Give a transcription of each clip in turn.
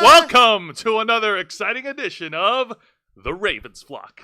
Welcome to another exciting edition of The Ravens Flock.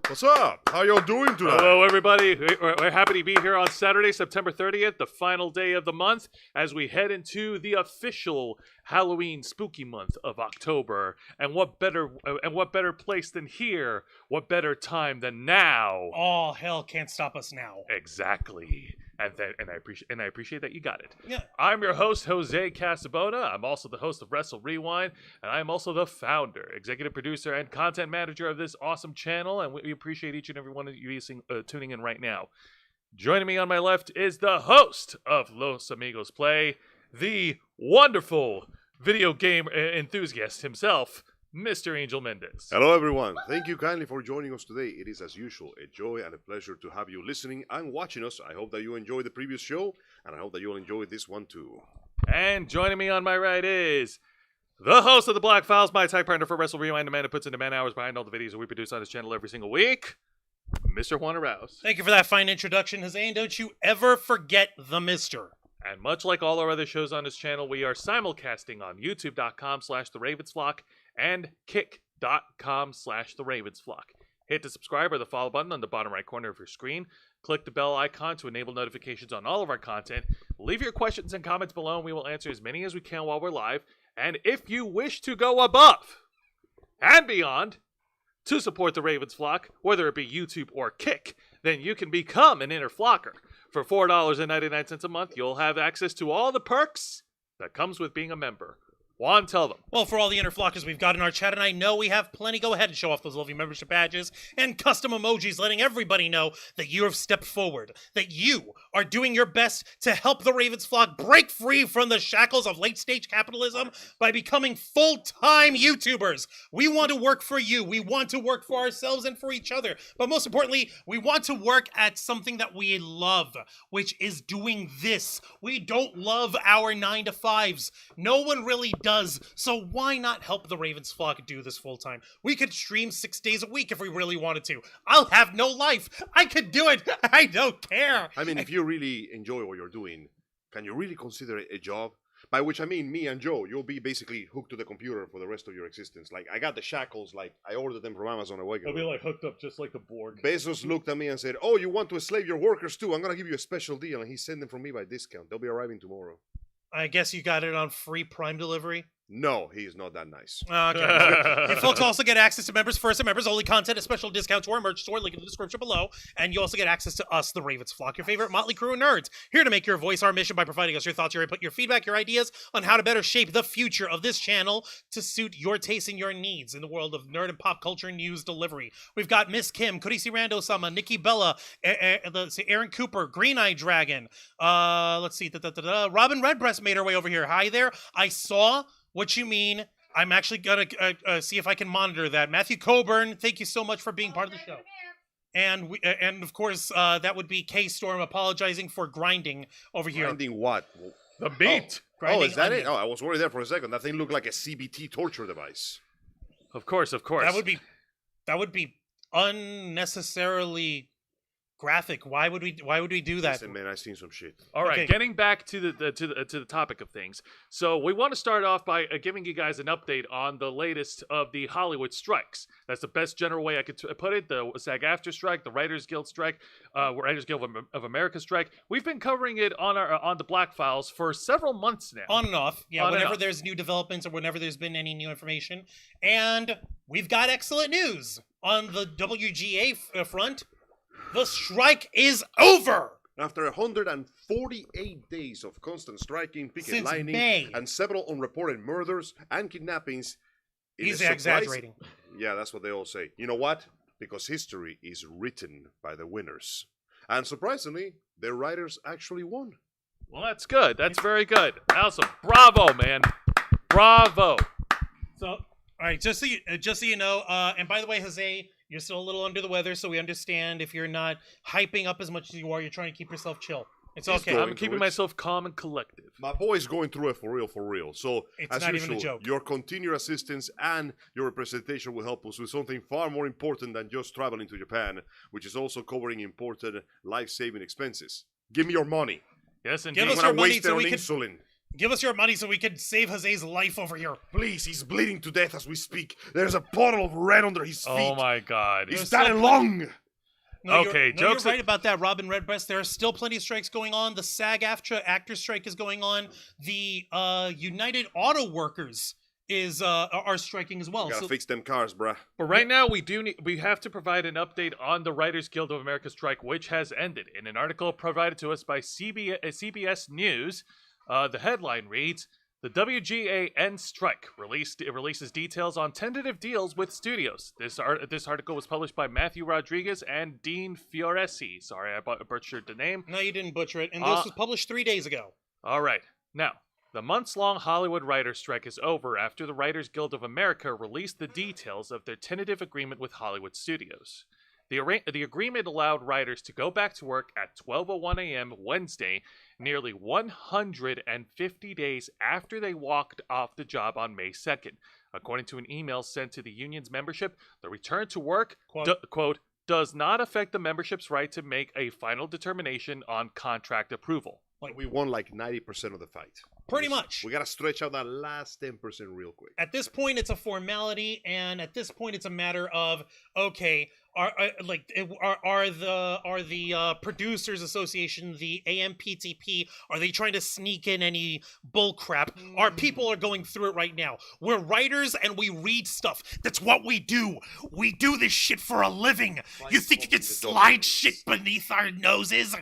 What's up? How y'all doing tonight? Hello, everybody. We're happy to be here on Saturday, September 30th, the final day of the month, as we head into the official Halloween spooky month of October. And what better place than here? What better time than now? All hell can't stop us now. Exactly. And I appreciate that you got it. Yeah. I'm your host, Jose Casabona. I'm also the host of Wrestle Rewind, and I'm also the founder, executive producer, and content manager of this awesome channel, and we appreciate each and every one of you tuning in right now. Joining me on my left is the host of Los Amigos Play, the wonderful video game enthusiast himself, Mr. Angel Mendez. Hello, everyone. Thank you kindly for joining us today. It is, as usual, a joy and a pleasure to have you listening and watching us. I hope that you enjoyed the previous show, and I hope that you'll enjoy this one, too. And joining me on my right is the host of the Black Files, my tag partner for Wrestle Rewind, the man who puts in the man hours behind all the videos that we produce on his channel every single week, Mr. Juan Arouse. Thank you for that fine introduction, Jose, and don't you ever forget the mister. And much like all our other shows on this channel, we are simulcasting on youtube.com/theravensflock and kick.com/theravensflock. Hit the subscribe or the follow button on the bottom right corner of your screen. Click the bell icon to enable notifications on all of our content. Leave your questions and comments below, and we will answer as many as we can while we're live. And if you wish to go above and beyond to support the Ravens Flock, whether it be YouTube or Kick, then you can become an inner flocker. For $4.99 a month, you'll have access to all the perks that comes with being a member. Juan, tell them. Well, for all the inner flockers we've got in our chat, and I know we have plenty, go ahead and show off those lovely membership badges and custom emojis, letting everybody know that you have stepped forward, that you are doing your best to help the Ravens Flock break free from the shackles of late-stage capitalism by becoming full-time YouTubers. We want to work for you. We want to work for ourselves and for each other. But most importantly, we want to work at something that we love, which is doing this. We don't love our 9-to-5s. No one really does, so why not help the Ravens Flock do this full time? We could stream 6 days a week if we really wanted to. I'll have no life. I could do it. I don't care. I mean, if you really enjoy what you're doing, can you really consider it a job? By which I mean, me and Joe, you'll be basically hooked to the computer for the rest of your existence. Like, I got the shackles, like, I ordered them from Amazon a week ago. I'll be like hooked up just like the Borg. Bezos looked at me and said, "Oh, you want to enslave your workers too? I'm going to give you a special deal." And he sent them from me by discount. They'll be arriving tomorrow. I guess you got it on free Prime delivery? No, he is not that nice. Okay. And folks also get access to members first and members only content, a special discount to our merch store, link in the description below. And you also get access to us, the Ravens Flock, your favorite motley crew of nerds, here to make your voice our mission by providing us your thoughts, your input, your feedback, your ideas on how to better shape the future of this channel to suit your tastes and your needs in the world of nerd and pop culture news delivery. We've got Miss Kim, Kurisi Rando-sama, Nikki Bella, Aaron Cooper, Green Eye Dragon, let's see, Robin Redbreast made her way over here. Hi there. I saw what you mean. I'm actually going to see if I can monitor that. Matthew Coburn, thank you so much for being part of the show. And of course, that would be K-Storm apologizing for grinding over here. Grinding what? The meat. Oh, is that it? Oh, I was worried there for a second. That thing looked like a CBT torture device. Of course. That would be unnecessarily graphic. Why would we do that? Listen, man, I've seen some shit. All right, Okay. Getting back to the topic of things. So we want to start off by giving you guys an update on the latest of the Hollywood strikes. That's the best general way I could put it. The SAG-AFTRA strike, the Writers Guild strike, Writers Guild of America strike. We've been covering it on the Black Files for several months now. On and off. Yeah, On and whenever off. there's new developments or whenever there's been any new information. And we've got excellent news on the WGA front. The strike is over! After 148 days of constant striking, picket Since lining, May. and several unreported murders and kidnappings, it He's is surprising- exaggerating. Yeah, that's what they all say. You know what? Because history is written by the winners. And surprisingly, their writers actually won. Well, that's good. That's very good. Awesome. Bravo, man. Bravo. So, all right, just so you know, and by the way, Jose, you're still a little under the weather, so we understand if you're not hyping up as much as you are. You're trying to keep yourself chill. It's He's okay. going I'm through keeping it. myself calm and collective. My boy's going through it for real. So, It's as not usual, even a joke. your continued assistance and your representation will help us with something far more important than just traveling to Japan, which is also covering important life-saving expenses. Give me your money. Yes, indeed. Give I'm us gonna our money waste it so on we can- insulin. Give us your money so we can save Jose's life over here. Please, he's bleeding to death as we speak. There's a puddle of red under his feet. Oh my god. He's dying long. No, Okay, you're right about that, Robin Redbreast. There are still plenty of strikes going on. The SAG-AFTRA actor strike is going on. The United Auto Workers are striking as well. Gotta fix them cars, bruh. But right now, we have to provide an update on the Writers Guild of America strike, which has ended. In an article provided to us by CBS News, the headline reads, "The WGA ends strike. It releases details on tentative deals with studios." This article was published by Matthew Rodriguez and Dean Fioresi. Sorry, I butchered the name. No, you didn't butcher it. And this was published 3 days ago. All right. Now, the months-long Hollywood writers' strike is over after the Writers Guild of America released the details of their tentative agreement with Hollywood studios. The agreement allowed writers to go back to work at 12:01 a.m. Wednesday, nearly 150 days after they walked off the job on May 2nd. According to an email sent to the union's membership, the return to work, quote, does not affect the membership's right to make a final determination on contract approval. Like, we won like 90% of the fight. Pretty much. We gotta stretch out that last 10% real quick. At this point, it's a formality, and at this point, it's a matter of, okay, are the producers association, the AMPTP, are they trying to sneak in any bull crap? Our people are going through it right now. We're writers and we read stuff. That's what we do. We do this shit for a living. You think you can slide shit beneath our noses?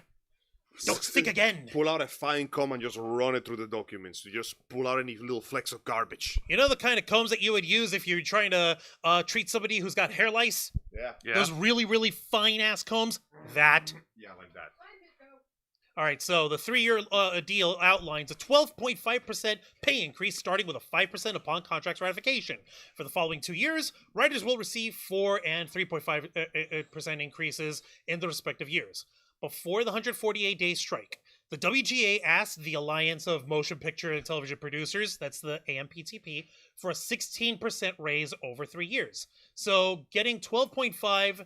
Don't think again. Pull out a fine comb and just run it through the documents. You just pull out any little flecks of garbage. You know the kind of combs that you would use if you're trying to treat somebody who's got hair lice? Yeah. Those really, really fine-ass combs? That. Yeah, like that. All right, so the 3-year deal outlines a 12.5% pay increase starting with a 5% upon contract's ratification. For the following 2 years, writers will receive 4 and 3.5% increases in the respective years. Before the 148-day strike, the WGA asked the Alliance of Motion Picture and Television Producers, that's the AMPTP, for a 16% raise over 3 years. So getting 12.5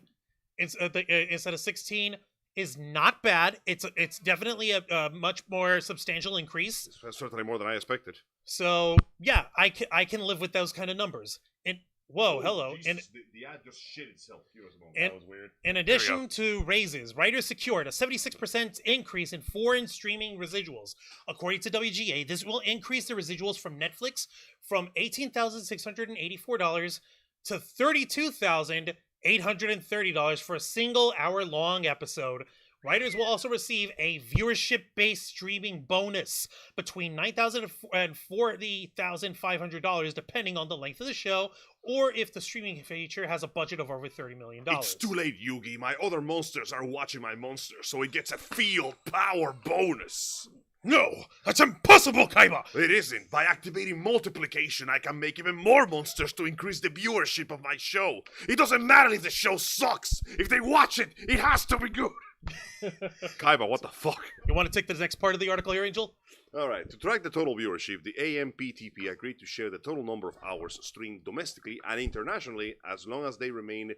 instead of 16 is not bad. It's definitely a much more substantial increase. It's certainly more than I expected. So yeah, I can live with those kind of numbers. And whoa, hello. Jesus, and the ad just shit itself. Here was a moment. And, that was weird. In addition to raises, writers secured a 76% increase in foreign streaming residuals. According to WGA, this will increase the residuals from Netflix from $18,684 to $32,830 for a single hour-long episode. Writers will also receive a viewership-based streaming bonus between $9,000 and $40,500, depending on the length of the show, or if the streaming feature has a budget of over $30 million. It's too late, Yugi. My other monsters are watching my monsters, so it gets a field power bonus. No, that's impossible, Kaiba! It isn't. By activating multiplication, I can make even more monsters to increase the viewership of my show. It doesn't matter if the show sucks. If they watch it, it has to be good. Kaiba, what the fuck? You want to take the next part of the article here, Angel? Alright, to track the total viewership, the AMPTP agreed to share the total number of hours streamed domestically and internationally as long as they remain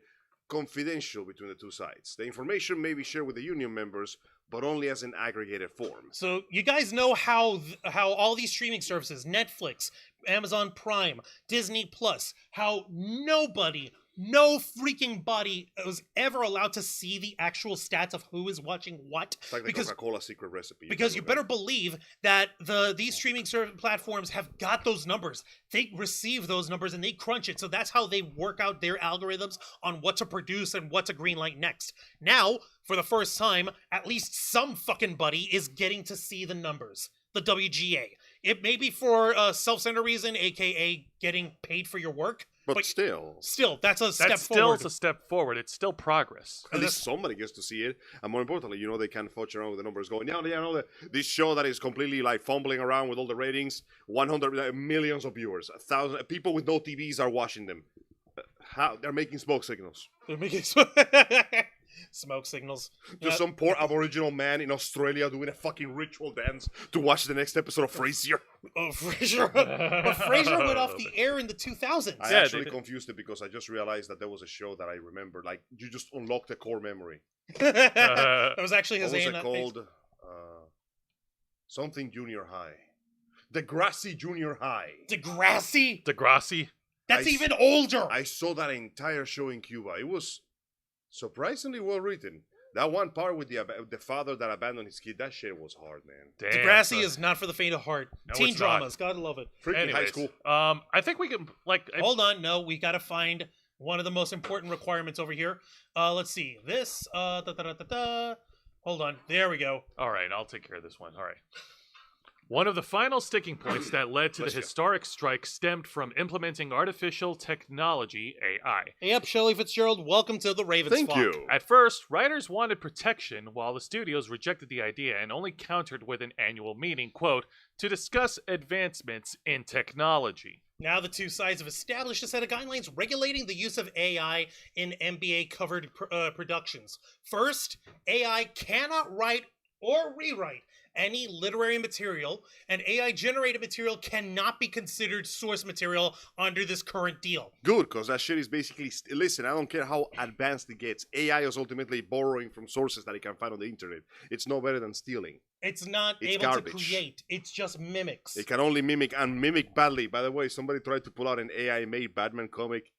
confidential between the two sides. The information may be shared with the union members, but only as an aggregated form. So you guys know how all these streaming services, Netflix, Amazon Prime, Disney Plus, how no freaking body was ever allowed to see the actual stats of who is watching what. It's like the Coca-Cola secret recipe. Because you better believe that these streaming platforms have got those numbers. They receive those numbers and they crunch it. So that's how they work out their algorithms on what to produce and what to greenlight next. Now, for the first time, at least some fucking buddy is getting to see the numbers. The WGA. It may be for a self-centered reason, aka getting paid for your work. But still, that's a step forward. Still, it's a step forward. It's still progress. At least somebody gets to see it. And more importantly, they can fudge around with the numbers going, this show that is completely like fumbling around with all the ratings, 100 millions of viewers, 1,000 people with no TVs are watching them. How? They're making smoke signals. They're making smoke signals. Just some poor Aboriginal man in Australia doing a fucking ritual dance to watch the next episode of Frasier. Oh, Frasier. But Frasier went off the air in the 2000s. I actually confused it because I just realized that there was a show that I remembered. Like, you just unlocked a core memory. That was actually his What was it called? Something Junior High. Degrassi Junior High. Degrassi? Degrassi. That's I even older. I saw that entire show in Cuba. It was surprisingly well written. That one part with the father that abandoned his kid, that shit was hard, man. Damn, Degrassi son. is not for the faint of heart. No, Teen it's not. dramas, gotta love it. Freaking high Anyways, school. I think we can Hold on, no, we gotta find one of the most important requirements over here. Let's see. This, Hold on, there we go. All right, I'll take care of this one. All right. One of the final sticking points that led to the Let's go. historic strike stemmed from implementing artificial technology, AI. Hey up, Shelley Fitzgerald. Welcome to the Ravens Thank Flock. you. At first, writers wanted protection while the studios rejected the idea and only countered with an annual meeting, quote, to discuss advancements in technology. Now the two sides have established a set of guidelines regulating the use of AI in NBA-covered productions. First, AI cannot write or rewrite any literary material, and AI-generated material cannot be considered source material under this current deal. Good, because that shit is basically... Listen, I don't care how advanced it gets. AI is ultimately borrowing from sources that it can find on the internet. It's no better than stealing. It's not It's able garbage. to create. It's just mimics. It can only mimic, and mimic badly. By the way, somebody tried to pull out an AI-made Batman comic.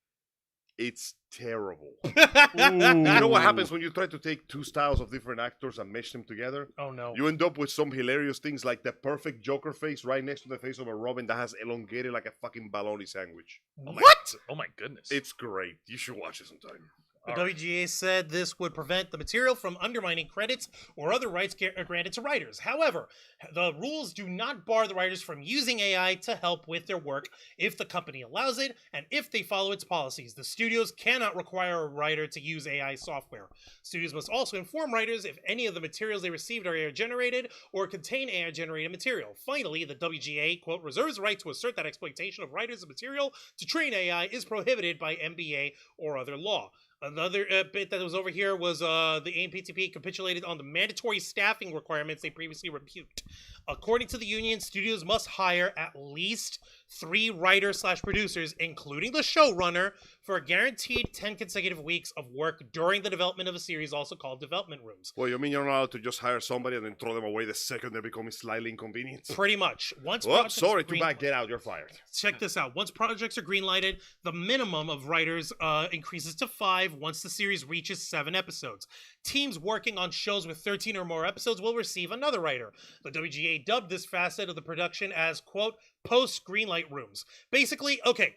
It's terrible. You know what happens when you try to take two styles of different actors and mesh them together? Oh no. You end up with some hilarious things like the perfect Joker face right next to the face of a Robin that has elongated like a fucking bologna sandwich. What? Oh my goodness. It's great. You should watch it sometime. The WGA said this would prevent the material from undermining credits or other rights granted to writers. However, the rules do not bar the writers from using AI to help with their work if the company allows it and if they follow its policies. The studios cannot require a writer to use AI software. Studios must also inform writers if any of the materials they received are AI-generated or contain AI-generated material. Finally, the WGA, quote, reserves the right to assert that exploitation of writers' material to train AI is prohibited by NBA or other law. Another bit that was over here was the AMPTP capitulated on the mandatory staffing requirements they previously rebuked. According to the union, studios must hire at least 3 writers/producers, including the showrunner, for a guaranteed 10 consecutive weeks of work during the development of a series, also called development rooms. Well, you mean you're not allowed to just hire somebody and then throw them away the second they become slightly inconvenient? Pretty much. Once Well, projects sorry, are too bad. Get out. You're fired. Check this out. Once projects are greenlighted, the minimum of writers increases to 5 once the series reaches 7 episodes. Teams working on shows with 13 or more episodes will receive another writer. The WGA dubbed this facet of the production as, quote, post-greenlight rooms. Basically, okay,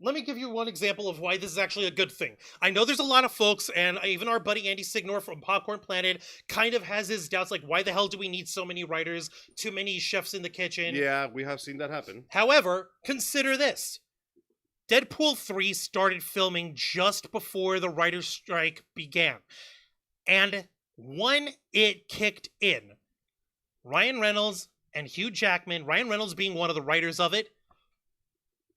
let me give you one example of why this is actually a good thing. I know there's a lot of folks, and even our buddy Andy Signor from Popcorn Planet kind of has his doubts, like, why the hell do we need so many writers, too many chefs in the kitchen? Yeah, we have seen that happen. However, consider this. Deadpool 3 started filming just before the writer's strike began. And when it kicked in, Ryan Reynolds and Hugh Jackman, Ryan Reynolds being one of the writers of it,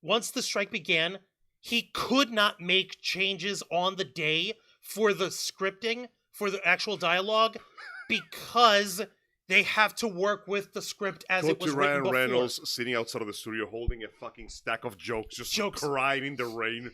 once the strike began, he could not make changes on the day for the scripting, for the actual dialogue, because they have to work with the script as Go it was to written Ryan before. Reynolds sitting outside of the studio holding a fucking stack of jokes, just Jokes. crying in the rain.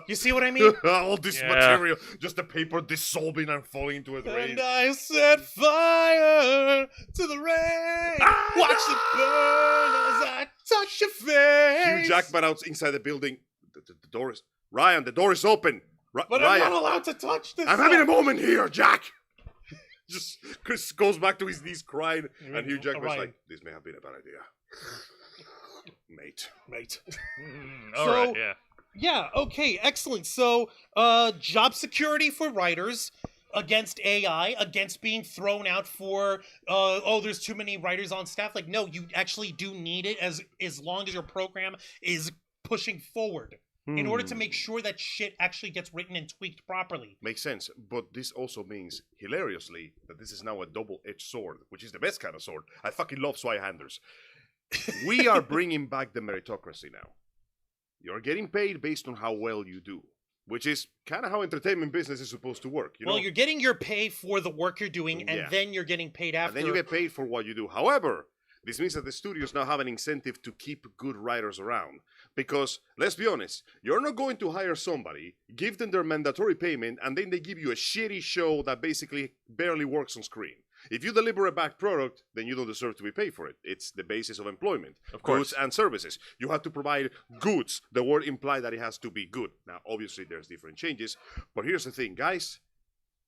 You see what I mean? All this Yeah. material, just the paper dissolving and falling into his rain. And I set fire to the rain. Watch it burn as I touch your face. Hugh Jackman out inside the building. The door is... Ryan, the door is open. But Ryan, I'm not allowed to touch this. I'm having a moment here, Jack. Just Chris goes back to his knees crying, and Hugh Jackman's Ryan. like, "This may have been a bad idea, mate." All So- right, yeah. Yeah, okay, excellent. So, job security for writers against AI, against being thrown out for, there's too many writers on staff. Like, no, you actually do need it as long as your program is pushing forward in order to make sure that shit actually gets written and tweaked properly. Makes sense, but this also means, hilariously, that this is now a double-edged sword, which is the best kind of sword. I fucking love Swihhanders. We are bringing back the meritocracy now. You're getting paid based on how well you do, which is kind of how entertainment business is supposed to work. You know? Well, you're getting your pay for the work you're doing, and Yeah. then you're getting paid after. And then you get paid for what you do. However, this means that the studios now have an incentive to keep good writers around. Because, let's be honest, you're not going to hire somebody, give them their mandatory payment, and then they give you a shitty show that basically barely works on screen. If you deliver a bad product, then you don't deserve to be paid for it. It's the basis of employment. Of course. Goods and services. You have to provide goods. The word implies that it has to be good. Now, obviously, there's different changes. But here's the thing, guys.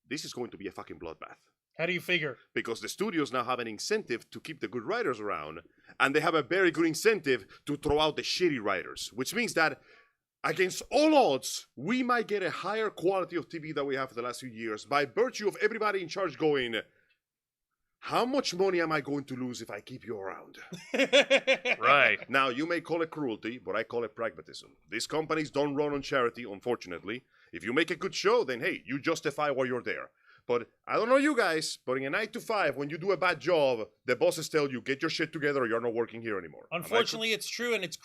This is going to be a fucking bloodbath. How do you figure? Because the studios now have an incentive to keep the good writers around, and they have a very good incentive to throw out the shitty writers, which means that against all odds, we might get a higher quality of TV than we have for the last few years by virtue of everybody in charge going, how much money am I going to lose if I keep you around? Right. Now, you may call it cruelty, but I call it pragmatism. These companies don't run on charity, unfortunately. If you make a good show, then hey, you justify why you're there. But I don't know you guys, but in a 9 to 5, when you do a bad job, the bosses tell you, get your shit together or you're not working here anymore. Unfortunately, it's true, and it's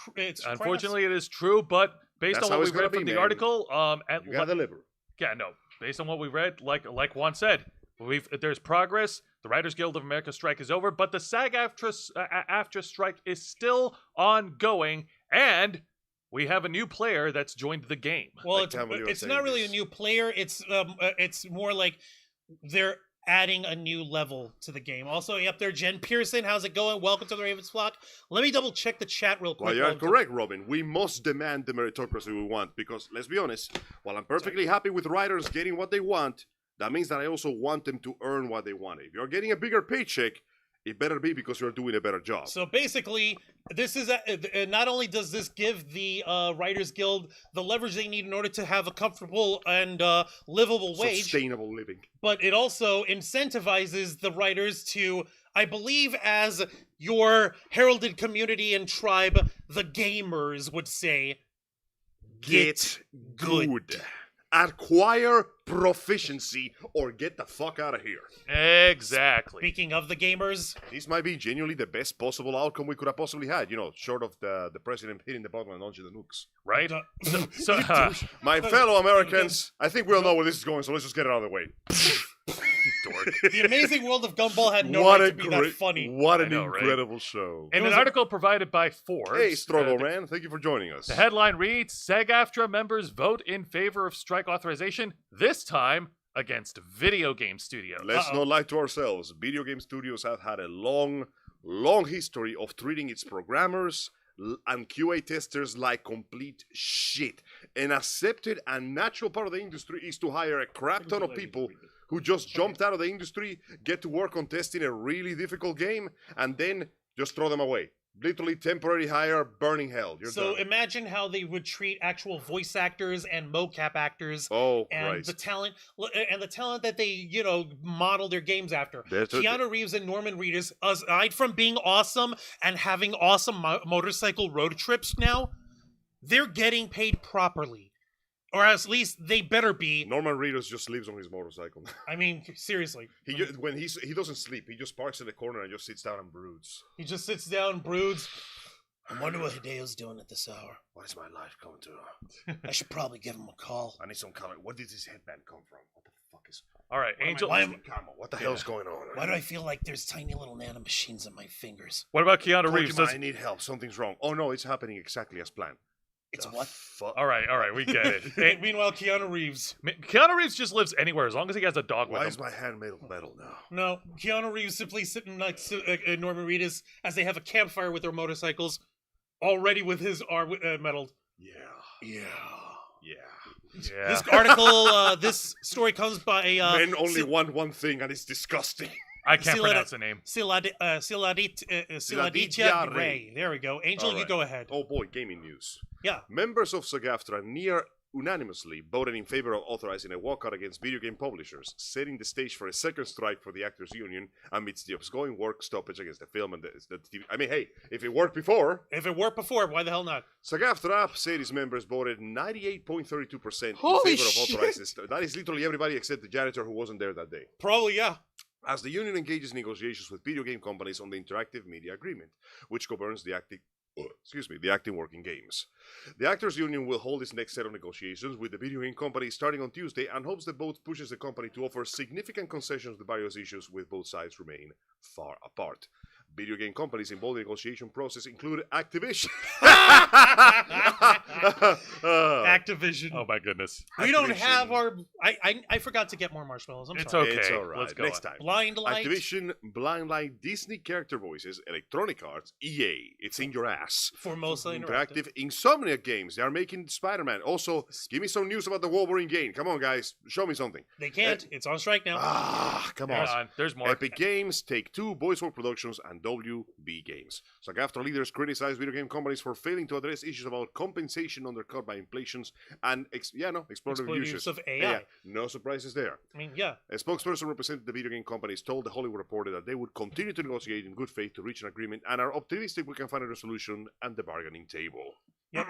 Unfortunately, it is true, but based That's on how what it's we read gonna from be, the man. article, You gotta deliver. yeah, no, based on what we read, like Juan said, there's progress. The Writers Guild of America strike is over, but the SAG-AFTRA strike is still ongoing, and we have a new player that's joined the game. Well, I can't believe I'm it's saying not really a this. new player. It's more like they're adding a new level to the game. Also, up there, Jen Pearson, how's it going? Welcome to the Ravens flock. Let me double check the chat real quick. Well, you're correct, Robin. We must demand the meritocracy we want because, let's be honest, while I'm perfectly happy with writers getting what they want, that means that I also want them to earn what they want. If you're getting a bigger paycheck, it better be because you're doing a better job. So basically, this is not only does this give the Writers Guild the leverage they need in order to have a comfortable and livable wage, Sustainable living. but it also incentivizes the writers to, I believe, as your heralded community and tribe, the gamers, would say, Get good. Acquire proficiency or get the fuck out of here. Exactly. Speaking of the gamers, This might be genuinely the best possible outcome we could have possibly had, short of the president hitting the button and launching the nukes. Right? Uh, So, My fellow Americans, I think we all know where this is going, so let's just get it out of the way. dork. the Amazing World of Gumball had no What right a to be that great, funny. what I an know, right? incredible show. In It was an a- article provided by Forbes, Hey, Struggle the, Man, thank you for joining us. the headline reads, SAG-AFTRA members vote in favor of strike authorization, this time against video game studios. Let's not lie to ourselves. Video game studios have had a long history of treating its programmers and QA testers like complete shit. An accepted and natural part of the industry is to hire a crap ton of people who just jumped out of the industry, get to work on testing a really difficult game, and then just throw them away. Literally temporary hire, burning hell. You're So done. imagine how they would treat actual voice actors and mocap actors Oh, and Christ. the talent that they model their games after. There's a- Keanu Reeves and Norman Reedus, aside from being awesome and having awesome motorcycle road trips now, they're getting paid properly. Or at least they better be. Norman Reedus just lives on his motorcycle. I mean, seriously. When he doesn't sleep, he just parks in the corner and just sits down and broods. He just sits down, broods. I wonder what Hideo's doing at this hour. What is my life coming to? I should probably give him a call. I need some comment. Where did this headband come from? What the fuck is? All right, Angel. What the hell's going on? Why do I feel like there's tiny little nanomachines in my fingers? What about Keanu Reeves? Pokemon, I need help. Something's wrong. Oh no, it's happening exactly as planned. It's The what? Fuck. All right, we get it. Hey, Meanwhile, Keanu Reeves. Keanu Reeves just lives anywhere as long as he has a dog Why with is him. my hand made of metal now? No, Keanu Reeves simply sitting next to Norman Reedus as they have a campfire with their motorcycles, already with his arm metaled. Yeah. Yeah. Yeah. Yeah. This article, this story comes by Men only want one thing, and it's disgusting. I can't See you later. pronounce the name. Siladitya Ray. There we go. Angel, All you right. go ahead. Oh boy, gaming news. Yeah. Members of SAG-AFTRA near unanimously voted in favor of authorizing a walkout against video game publishers, setting the stage for a second strike for the Actors Union amidst the ongoing work stoppage against the film and the TV. I mean, hey, if it worked before, If it worked before, why the hell not? SAG-AFTRA said its members voted 98.32% in Holy favor of shit. authorizing. That is literally everybody except the janitor who wasn't there that day. Probably, yeah. As the union engages in negotiations with video game companies on the Interactive Media Agreement, which governs the acting work in games. The Actors Union will hold its next set of negotiations with the video game company starting on Tuesday and hopes the vote pushes the company to offer significant concessions to various issues with both sides remain far apart. Video game companies involved in the negotiation process include Activision. Activision. Oh my goodness. We don't Activision. have our. I forgot to get more marshmallows. I'm It's sorry. okay. It's all right. Let's go Next on. time. Blind Light. Activision, Blind Light, Disney character voices, Electronic Arts, EA. It's in your ass. Formosa Interactive. Interactive Insomniac Games. They are making Spider-Man. Also, give me some news about the Wolverine game. Come on, guys. Show me something. They can't. It's on strike now. Come Hang on. on. There's more. Epic Games, Take-Two, Boys World Productions, and WB Games. SAG-AFTRA leaders criticize video game companies for failing to address issues about compensation undercut by inflations and exploitative use uses of AI. No surprises there. I mean, yeah. A spokesperson representing the video game companies told The Hollywood Reporter that they would continue to negotiate in good faith to reach an agreement and are optimistic we can find a resolution at the bargaining table. Yep.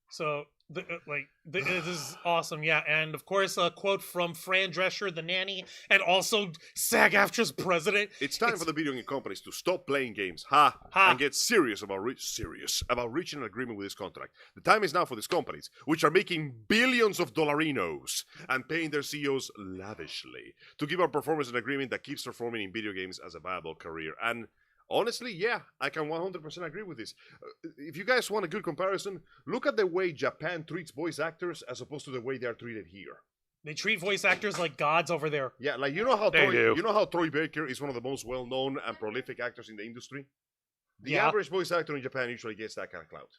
So, this is awesome, yeah. And of course, a quote from Fran Drescher, the nanny, and also SAG-AFTRA's president. It's time for the video game companies to stop playing games, and get serious about reaching an agreement with this contract. The time is now for these companies, which are making billions of dollarinos and paying their CEOs lavishly, to give our performers an agreement that keeps performing in video games as a viable career. And honestly, yeah, I can 100% agree with this. If you guys want a good comparison, look at the way Japan treats voice actors as opposed to the way they are treated here. They treat voice actors like gods over there. Yeah, like you know how They do. Troy Baker is one of the most well-known and prolific actors in the industry. The Yeah. average voice actor in Japan usually gets that kind of clout.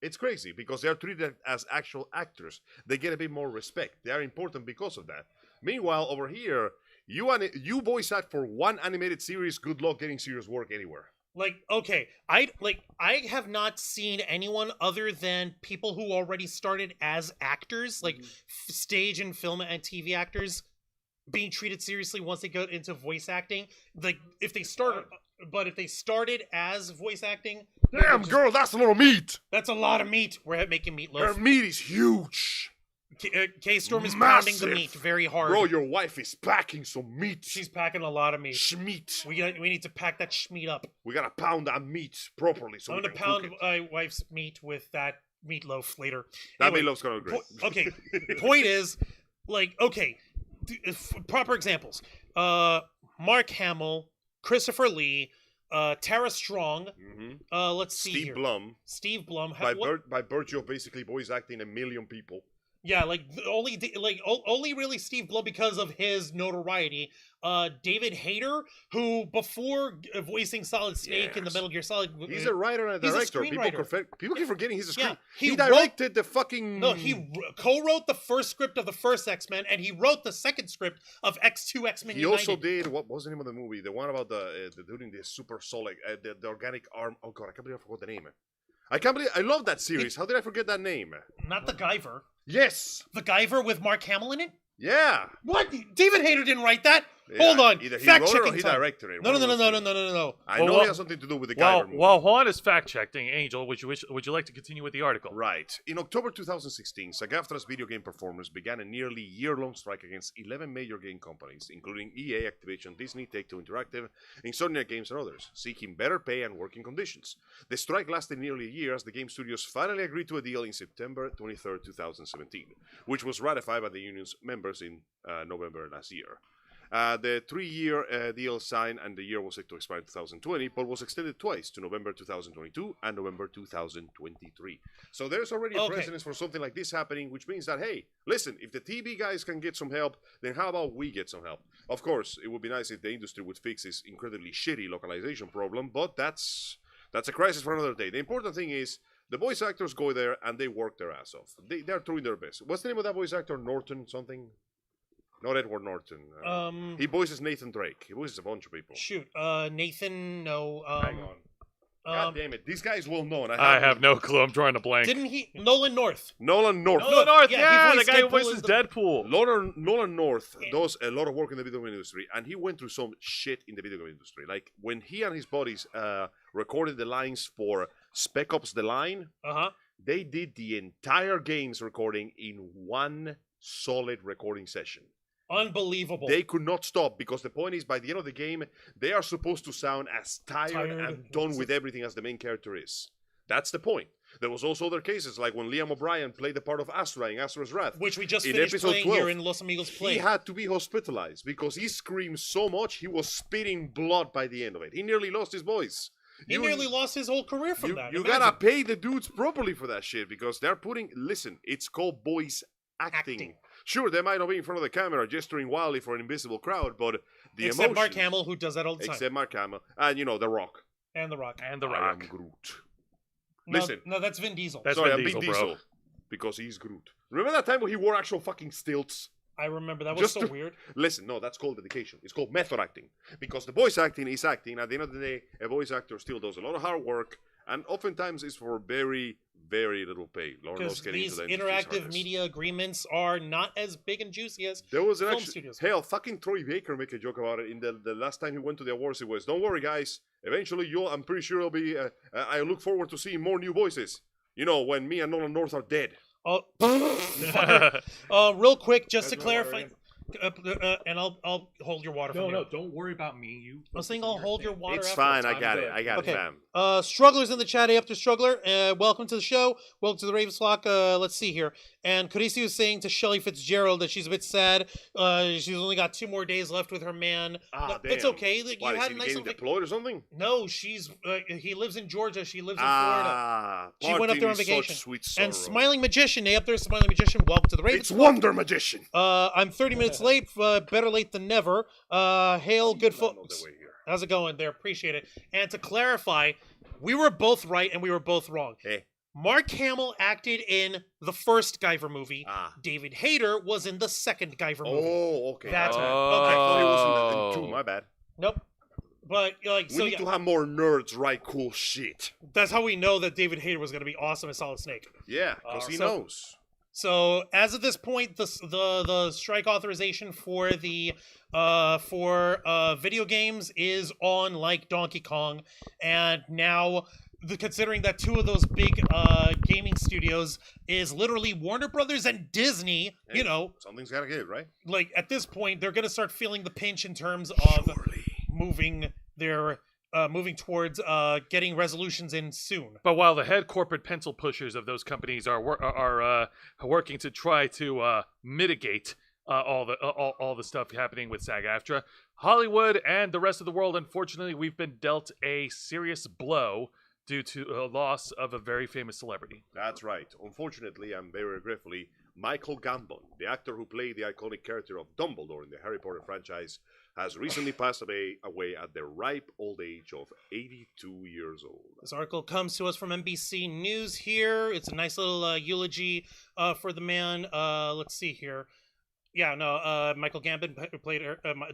It's crazy because they are treated as actual actors. They get a bit more respect. They are important because of that. Meanwhile, over here, you voice act for one animated series. Good luck getting serious work anywhere. Like, okay, I have not seen anyone other than people who already started as actors, like stage and film and TV actors, being treated seriously once they go into voice acting. Like, if they started as voice acting, Damn, girl, that's a little meat. that's a lot of meat. We're making Her meatloaf. meat is huge. K-Storm is pounding the Massive. meat very hard. Bro, your wife is packing some meat. She's packing a lot of meat. Schmeat. We need to pack that schmeat up. We gotta pound that meat properly so I'm we gonna can pound cook it. my wife's meat with that meatloaf later. That Anyway, meatloaf's gonna be great. Okay, point is, like, okay, proper examples. Mark Hamill, Christopher Lee, Tara Strong. Let's see Steve here. Blum, Steve Blum. by virtue of basically voice acting a million people. Yeah, like only really Steve Blum because of his notoriety. David Hayter, who before voicing Solid Snake in the Yes. Metal Gear Solid, He's a writer and a he's a director. screenwriter. People keep forgetting he's a screen. Yeah, he he directed the fucking. No, he co-wrote the first script of the first X-Men, and he wrote the second script of X2 X-Men He United. also did what was the name of the movie? The one about the dude in the super solid, the organic arm. Oh god, I can't believe I forgot the name. I love that series. How did I forget that name? Not the Guyver. Yes. The Guyver with Mark Hamill in it? Yeah. What? David Hayter didn't write that? Yeah, Hold on. Either he Fact wrote it or checking he time. directed it. No. One of those two. No. I Well, know well- it has something to do with the Guyver movie. While Juan is fact checking, Angel, would you like to continue with the article? Right. In October 2016, SAG-AFTRA's video game performers began a nearly year-long strike against 11 major game companies, including EA, Activision, Disney, Take-Two Interactive, Insomniac Games, and others, seeking better pay and working conditions. The strike lasted nearly a year as the game studios finally agreed to a deal in September 23, 2017, which was ratified by the union's members in November last year. The 3-year deal signed and the year was set to expire in 2020, but was extended twice to November 2022 and November 2023. So there's already a precedence for something like this happening, which means that, hey, listen, if the TV guys can get some help, then how about we get some help? Of course, it would be nice if the industry would fix this incredibly shitty localization problem, but that's a crisis for another day. The important thing is, the voice actors go there and they work their ass off. They're doing their best. What's the name of that voice actor? Norton something? Not Edward Norton. He voices Nathan Drake. He voices a bunch of people. Shoot, Nathan, no. Hang on. God damn it. This guy is well known. I have no clue. I'm drawing a blank. Didn't he? Nolan North. Nolan North. Nolan North, Yeah, yeah, he the voiced guy who Deadpool voices in the- Deadpool. Nolan North does a lot of work in the video game industry, and he went through some shit in the video game industry. Like, when he and his buddies recorded the lines for Spec Ops The Line, they did the entire game's recording in one solid recording session. Unbelievable. They could not stop because the point is, by the end of the game, they are supposed to sound as tired and done with everything as the main character is. That's the point. There was also other cases, like when Liam O'Brien played the part of Astra in Astra's Wrath. Which we just in finished episode playing 12, here in Los Amigos Play. He had to be hospitalized because he screamed so much he was spitting blood by the end of it. He nearly lost his voice. He nearly lost his whole career from You, that. you Imagine. gotta pay the dudes properly for that shit because they're putting. Listen, it's called voice acting. Sure, they might not be in front of the camera gesturing wildly for an invisible crowd, but the Except Mark emotions- Hamill, who does that all the time. Except Mark Hamill, and The Rock. And The Rock. And The I am Rock. Groot. No, Listen. no, that's Vin Diesel. That's Sorry, Vin I'm Diesel, Vin bro. Diesel because he's Groot. Remember that time when he wore actual fucking stilts? I remember that was Just so to- weird. Listen, no, that's called dedication. It's called method acting. Because the voice acting is acting. At the end of the day, a voice actor still does a lot of hard work, and oftentimes it's for very, very little pay. Lord knows Because getting these into the industry's interactive hardest. media agreements are not as big and juicy as There was an film actual studios. hell. Fucking Troy Baker make a joke about it in the last time he went to the awards. It was, "Don't worry, guys. Eventually, I'm pretty sure it'll be. I look forward to seeing more new voices. When me and Nolan North are dead." Oh, real quick, just to That's my water clarify, and I'll hold your water. No, from no, here. don't worry about me. You. I was saying I'll hold your water. It's afterwards. fine. I I'm got good. it. I got Okay. it, fam. Strugglers in the chat after Struggler. Welcome to the show. Welcome to the Ravens Flock. Let's see here. And Carisi was saying to Shelly Fitzgerald that she's a bit sad. She's only got 2 more days left with her man. Ah, It's damn. okay. You Why, is had he a nice getting little deployed or something? No, he lives in Georgia. She lives in Florida. Ah, She went up there on parting is such vacation. sweet And sorrow. Smiling Magician, up there, Smiling Magician. Welcome to the Ravens It's Flock. Wonder Magician. I'm 30 minutes late. Better late than never. Hail, good I know folks. the way here. How's it going there? Appreciate it. And to clarify, we were both right and we were both wrong. Hey. Mark Hamill acted in the first Guyver movie. Ah. David Hayter was in the second Guyver movie. Oh, okay. That's okay. right. I thought he was in Oh. 2. My bad. Nope. But We need to have more nerds write cool shit. that's how we know that David Hayter was going to be awesome as Solid Snake. Yeah, because he so- knows. So as of this point, the strike authorization for the video games is on like Donkey Kong, and now considering that 2 of those big gaming studios is literally Warner Brothers and Disney, Hey, something's gotta give, right? like at this point they're gonna start feeling the pinch in terms of moving towards getting resolutions in soon. But while the head corporate pencil pushers of those companies are working to try to mitigate all the stuff happening with SAG-AFTRA, Hollywood and the rest of the world, unfortunately, we've been dealt a serious blow due to a loss of a very famous celebrity. That's right. Unfortunately, and very regretfully, Michael Gambon, the actor who played the iconic character of Dumbledore in the Harry Potter franchise, has recently passed away at the ripe old age of 82 years old. This article comes to us from NBC News here. It's a nice little eulogy for the man. Let's see here. Yeah, no, Michael Gambon who played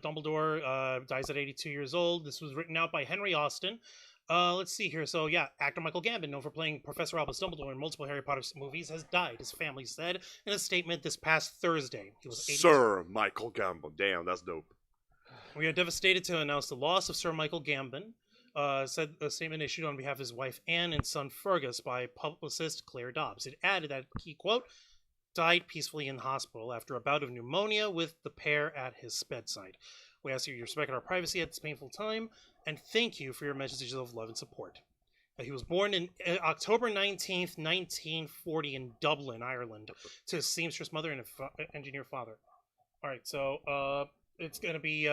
Dumbledore, dies at 82 years old. This was written out by Henry Austin. Let's see here. So, yeah, actor Michael Gambon, known for playing Professor Albus Dumbledore in multiple Harry Potter movies, has died, his family said in a statement this past Thursday. He was 82. Sir Michael Gambon. Damn, that's dope. We are devastated to announce the loss of Sir Michael Gambon, said a statement issued on behalf of his wife Anne and son Fergus by publicist Claire Dobbs. It added that he, quote, died peacefully in the hospital after a bout of pneumonia with the pair at his bedside. We ask you to respect our privacy at this painful time, and thank you for your messages of love and support. He was born in October 19th, 1940 in Dublin, Ireland, to a seamstress mother and an engineer father. All right, so it's going to be...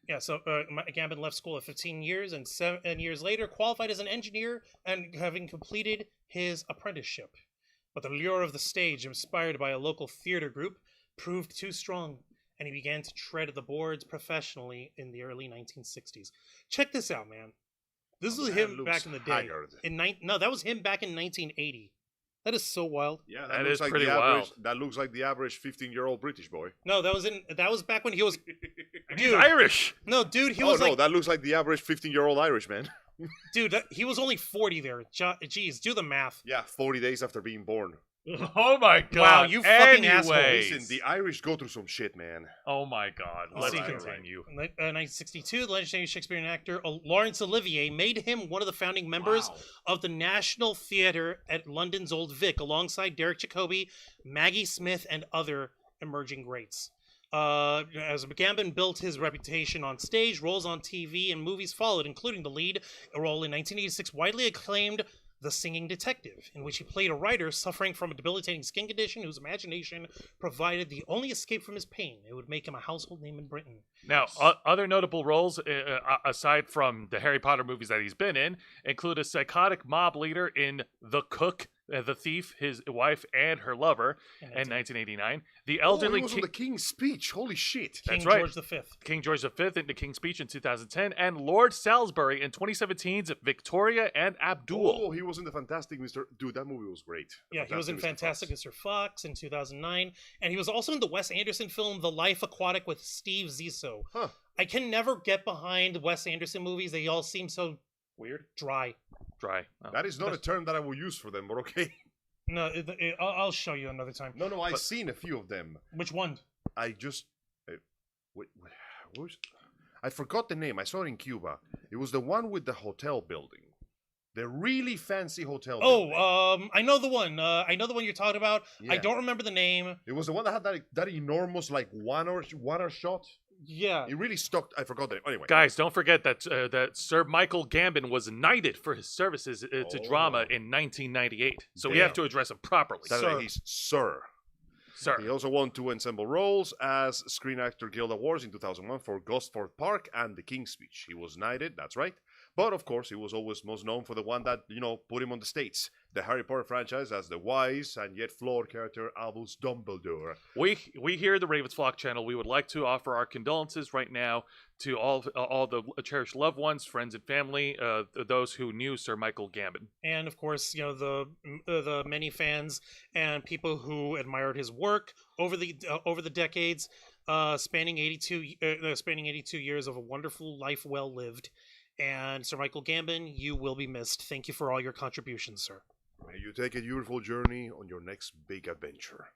Gambon left school at 15 years and 7 years later qualified as an engineer and having completed his apprenticeship. But the lure of the stage, inspired by a local theater group, proved too strong, and he began to tread the boards professionally in the early 1960s. Check this out, man. This was him back in the day. Haggard. That was him back in 1980. That is so wild. Yeah, That looks is like pretty the average, wild. That looks like the average 15-year-old British boy. No, that was back when he was He's Irish. No, dude, he was that looks like the average 15-year-old Irish man. dude, he was only 40 there. Jeez, do the math. Yeah, 40 days after being born. Oh my god! Wow, you fucking asshole. Anyways. Listen, the Irish go through some shit, man. Oh my god! Let's see, continue. In 1962, the legendary Shakespearean actor Laurence Olivier made him one of the founding members of the National Theatre at London's Old Vic, alongside Derek Jacobi, Maggie Smith, and other emerging greats. As Gambon built his reputation on stage, roles on TV and movies followed, including the lead role in 1986 widely acclaimed The Singing Detective, in which he played a writer suffering from a debilitating skin condition whose imagination provided the only escape from his pain. It would make him a household name in Britain. Now, other notable roles, aside from the Harry Potter movies that he's been in, include a psychotic mob leader in The Cook, The Thief, his wife, and her lover in 1989. The elderly he was on the King's Speech. Holy shit. King That's right. George V. King George V in The King's Speech in 2010, and Lord Salisbury in 2017's Victoria and Abdul. Oh, he was in the Fantastic Mr. Dude, that movie was great. Yeah, he was in Fantastic Fox. Mr. Fox in 2009, and he was also in the Wes Anderson film The Life Aquatic with Steve Zissou. Huh. I can never get behind Wes Anderson movies. They all seem so Weird. dry. Dry. Oh. That is not a term that I will use for them, but okay. No, I'll show you another time. No, I've seen a few of them. Which one? I just... what was... I forgot the name. I saw it in Cuba. It was the one with the hotel building. The really fancy hotel building. I know the one. I know the one you're talking about. I Yeah. don't remember the name. It was the one that had that enormous, like, one-hour shot. Yeah. It really stuck. I forgot that. Anyway. Guys, don't forget that Sir Michael Gambon was knighted for his services to drama in 1998. So we have to address him properly. Saturday, he's Sir. Sir. He also won 2 ensemble roles as Screen Actor Guild Awards in 2001 for Gosford Park and The King's Speech. He was knighted, that's right. But of course, he was always most known for the one that, put him on the States. The Harry Potter franchise as the wise and yet flawed character Albus Dumbledore. We here at the Ravens Flock channel, we would like to offer our condolences right now to all the cherished loved ones, friends and family, those who knew Sir Michael Gambon. And of course, the many fans and people who admired his work over the decades, spanning 82 years of a wonderful life well lived. And Sir Michael Gambon, you will be missed. Thank you for all your contributions, sir. May you take a beautiful journey on your next big adventure.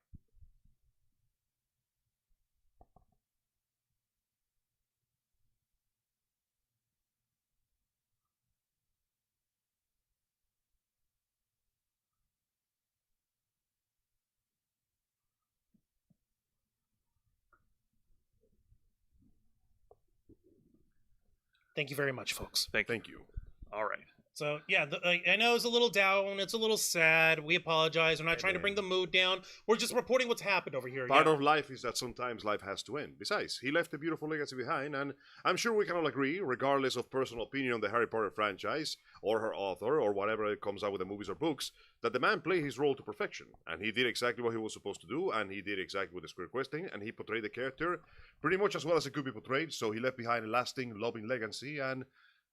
Thank you very much, folks. Thank you. All right. So, yeah, I know it's a little down. It's a little sad. We apologize. We're not trying to bring the mood down. We're just reporting what's happened over here. Part of life is that sometimes life has to end. Besides, he left a beautiful legacy behind, and I'm sure we can all agree, regardless of personal opinion on the Harry Potter franchise, or her author, or whatever it comes out with the movies or books, that the man played his role to perfection. And he did exactly what he was supposed to do, and he did exactly with the square questing, and he portrayed the character pretty much as well as it could be portrayed, so he left behind a lasting, loving legacy, and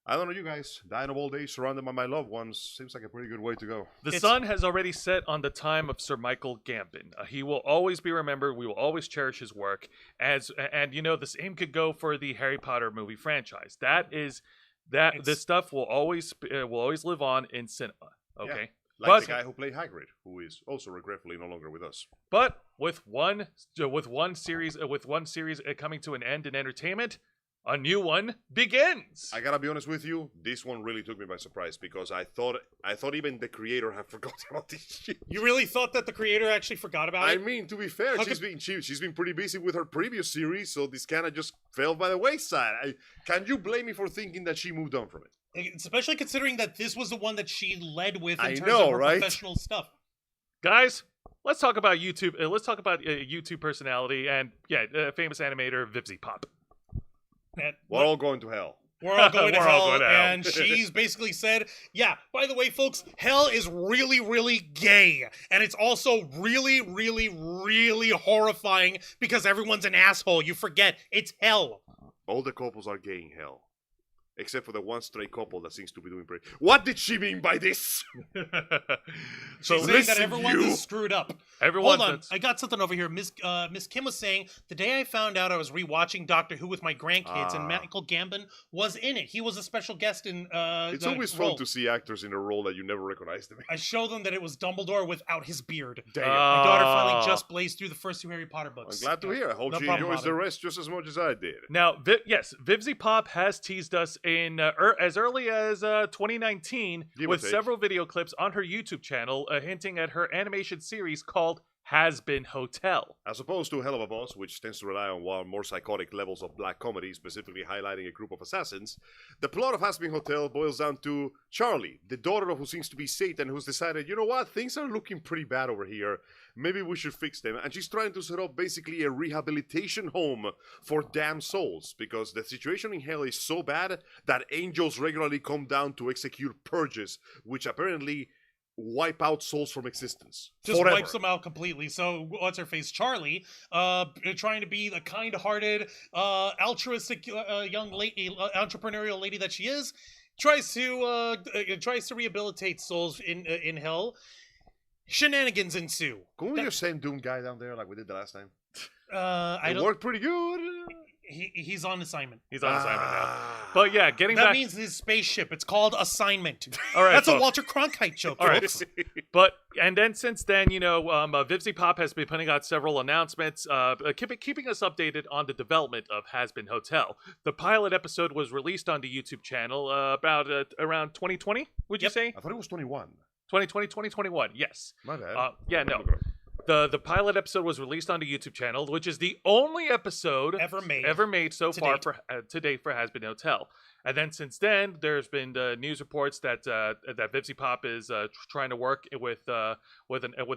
I don't know you guys, dying of old age surrounded by my loved ones seems like a pretty good way to go. The sun has already set on the time of Sir Michael Gambon. He will always be remembered. We will always cherish his work. And the same could go for the Harry Potter movie franchise. This stuff will always live on in cinema. Okay. Yeah. Like the guy who played Hagrid, who is also regretfully no longer with us. But with one series coming to an end in entertainment, a new one begins. I gotta be honest with you, this one really took me by surprise because I thought even the creator had forgotten about this shit. You really thought that the creator actually forgot about it? I mean, to be fair, she's been pretty busy with her previous series, so this kind of just fell by the wayside. Can you blame me for thinking that she moved on from it? Especially considering that this was the one that she led with in terms know, of her right? professional stuff. Guys, let's talk about YouTube. Let's talk about YouTube personality and famous animator Vivzy Pop. We're all going to hell. We're all going to We're all hell, going to hell. and she's basically said, yeah, by the way, folks, hell is really, really gay. And it's also really, really, really horrifying because everyone's an asshole. You forget, it's hell. All the couples are gay in hell. Except for the one stray couple that seems to be doing pretty... What did she mean by this? She's saying that everyone is screwed up. Hold on, I got something over here. Miss Kim was saying, the day I found out I was rewatching Doctor Who with my grandkids and Michael Gambon was in it. He was a special guest in It's always fun to see actors in a role that you never recognize them in. I showed them that it was Dumbledore without his beard. Damn. My daughter finally just blazed through the first 2 Harry Potter books. I'm glad to hear. I hope she enjoys the rest just as much as I did. Now, Vivzy Pop has teased us in as early as 2019 with several video clips on her YouTube channel hinting at her animation series called Has Been Hotel. As opposed to Hell of a Boss, which tends to rely on more psychotic levels of black comedy, specifically highlighting a group of assassins, the plot of Has Been Hotel boils down to Charlie, the daughter of who seems to be Satan, who's decided, you know what, things are looking pretty bad over here. Maybe we should fix them. And she's trying to set up basically a rehabilitation home for damned souls, because the situation in hell is so bad that angels regularly come down to execute purges, which apparently wipe out souls from existence. Just forever. wipes them out completely. So what's her face, Charlie, trying to be the kind-hearted, altruistic young lady, entrepreneurial lady that she is, tries to rehabilitate souls in hell. Shenanigans ensue. Can we just send Doom guy down there like we did the last time? It worked pretty good. He's on assignment. He's on assignment now. But yeah, getting That back... means his spaceship. It's called Assignment. All right, That's a folks. Walter Cronkite joke. All right. folks. But, and then since then, Vivzy Pop has been putting out several announcements, keeping us updated on the development of Has Been Hotel. The pilot episode was released on the YouTube channel about around 2020, would you Yep. say? I thought it was 21. 2020, 2021, yes. My bad. Yeah, no. The pilot episode was released on the YouTube channel, which is the only episode Ever made so to far date. for to date for Has Been Hotel. And then since then, there's been news reports that that Vivzy Pop is trying to work with a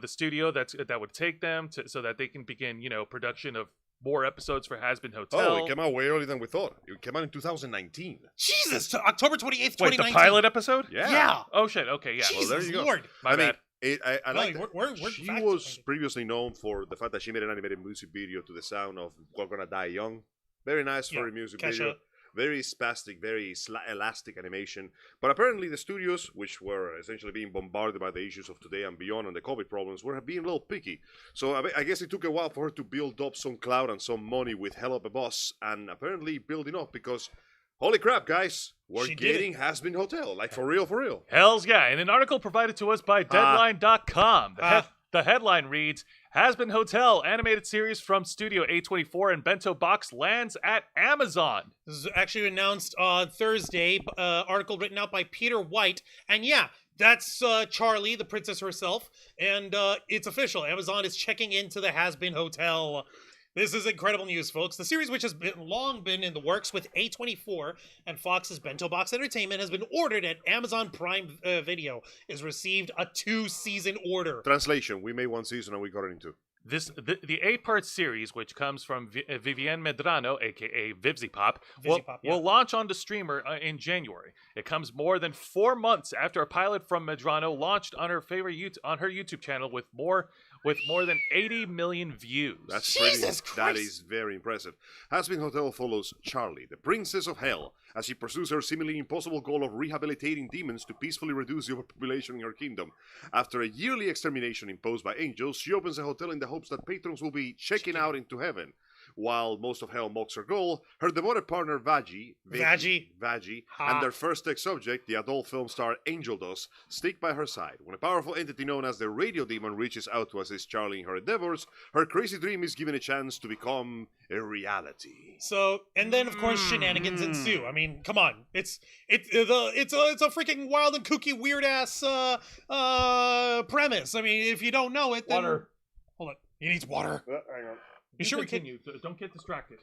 studio that would take them so that they can begin production of more episodes for Has Been Hotel. Oh, it came out way earlier than we thought. It came out in 2019. Jesus, to October 28th, Wait, 2019. the pilot episode? Yeah. Oh shit. Okay, yeah. Jesus there you go. Lord. My bad. I No, like that. we're She fact was checking. previously known for the fact that she made an animated music video to the sound of We're Gonna Die Young. Very nice for a music Kesha. video. Very spastic, very elastic animation. But apparently the studios, which were essentially being bombarded by the issues of today and beyond and the COVID problems, were being a little picky. So I guess it took a while for her to build up some clout and some money with Hell of a Boss, and apparently building up because, holy crap, guys, we're She did getting Has Been Hotel. Like, for real, for real. Hells yeah. In an article provided to us by Deadline.com, the headline reads, Has Been Hotel animated series from Studio A24 and Bento Box lands at Amazon. This is actually announced on Thursday. Article written out by Peter White. And yeah, that's Charlie, the princess herself. And it's official. Amazon is checking into the Has Been Hotel. This is incredible news, folks. The series, which has long been in the works with A24 and Fox's Bento Box Entertainment, has been ordered at Amazon Prime Video, has received a 2-season order. Translation, we made one season and we got it in 2. The 8-part series, which comes from Vivienne Medrano, aka Vivzy Pop, will launch on the streamer in January. It comes more than 4 months after a pilot from Medrano launched on her YouTube channel with more than 80 million views. That's Jesus Christ. That is very impressive. Has Been Hotel follows Charlie, the princess of hell, as she pursues her seemingly impossible goal of rehabilitating demons to peacefully reduce the overpopulation in her kingdom. After a yearly extermination imposed by angels, she opens a hotel in the hopes that patrons will be checking out into heaven. While most of hell mocks her goal, her devoted partner Vaggie, and their first tech subject, the adult film star Angel Dust, stick by her side. When a powerful entity known as the Radio Demon reaches out to assist Charlie in her endeavors, her crazy dream is given a chance to become a reality. So, and then of course shenanigans ensue. I mean, come on, it's a freaking wild and kooky, weird ass premise. I mean, if you don't know it, then Water. Hold on, he needs water. Hang on. You sure we can? continue? Don't get distracted.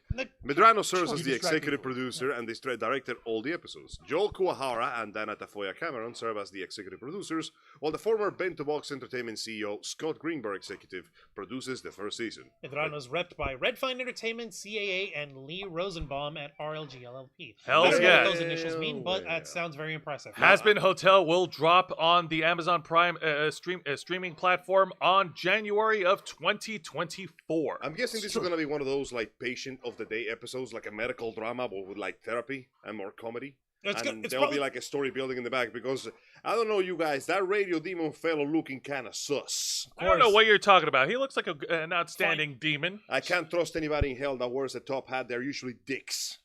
Medrano serves Sure, as you the distracted executive me. producer and directed all the episodes. Joel Kuwahara and Dana Tafoya Cameron serve as the executive producers, while the former Bento Box Entertainment CEO Scott Greenberg executive produces the first season. Medrano is repped by Red Fine Entertainment, CAA, and Lee Rosenbaum at RLG LLP. Hells I don't know yeah. what those initials mean, but Yeah. that sounds very impressive. Has Been Hotel will drop on the Amazon Prime streaming platform on January of 2024. I'm guessing this is going to be one of those like patient of the day episodes, like a medical drama, but with like therapy and more comedy. It's And it's there'll probably, be like a story building in the back because I don't know you guys, that Radio Demon fellow looking kind of sus. I don't know what you're talking about. He looks like an outstanding demon. I can't trust anybody in hell that wears a top hat. They're usually dicks.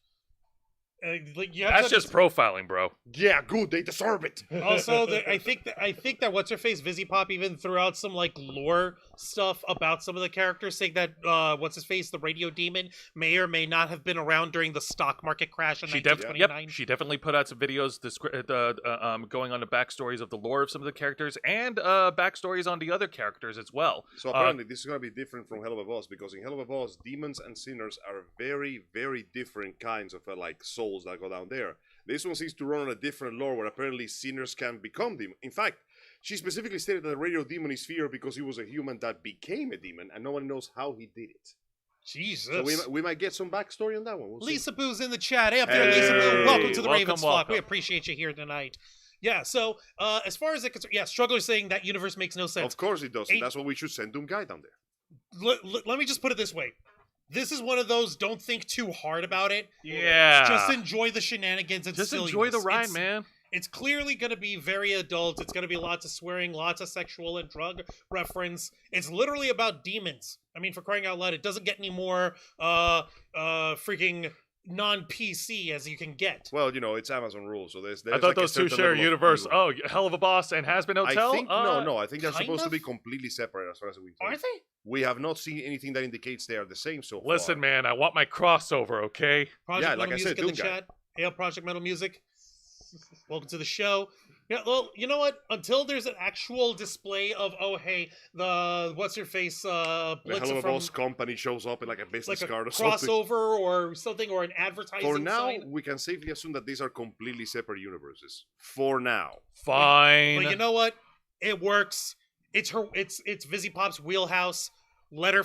That's just profiling, bro. Yeah, good. They deserve it. Also, I think that what's her face, Vizzy Pop, even threw out some like lore stuff about some of the characters, saying that what's his face, the radio demon, may or may not have been around during the stock market crash in 1929. She definitely put out some videos going on the backstories of the lore of some of the characters and backstories on the other characters as well. So apparently, this is going to be different from Hell of a Boss, because in Hell of a Boss, demons and sinners are very, very different kinds of like souls that go down there. This one seems to run on a different lore where apparently sinners can become demons. In fact, she specifically stated that the radio demon is feared because he was a human that became a demon, and no one knows how he did it. Jesus. So we might get some backstory on that one. We'll Lisa see. Boo's in the chat. Hey, up there, Hey. Lisa Boo. Welcome to the Ravens Flock. welcome. We appreciate you here tonight. Yeah, so as far as it concerns, Struggler's saying that universe makes no sense. Of course it does. That's why we should send Doom Guy down there. Let me just put it this way. This is one of those don't think too hard about it. Yeah. Just enjoy the shenanigans and Just silliness. enjoy the ride, man. It's clearly going to be very adult. It's going to be lots of swearing, lots of sexual and drug reference. It's literally about demons. I mean, for crying out loud, it doesn't get any more freaking non-PC as you can get. Well, you know, it's Amazon rules, so there's I thought like a those two certain share a level of universe. humor. Oh, Hell of a Boss and Has Been Hotel? I think no. I think they're kind supposed to of? be completely separate as far as we Are think. they? We have not seen anything that indicates they are the same so far. Listen, man, I want my crossover, okay? Project Yeah, Metal like I Music said, in the Doom Guy. chat. Hail Project Metal Music. Welcome to the show. Yeah, well, you know what? Until there's an actual display of, oh, hey, the what's-her-face The Hell of a from Boss company shows up in like a business like a card or something. crossover or something, or an advertising For now, sign. we can safely assume that these are completely separate universes. For now. Fine. But you know what? It works. It's Vizzy Pop's wheelhouse. Let her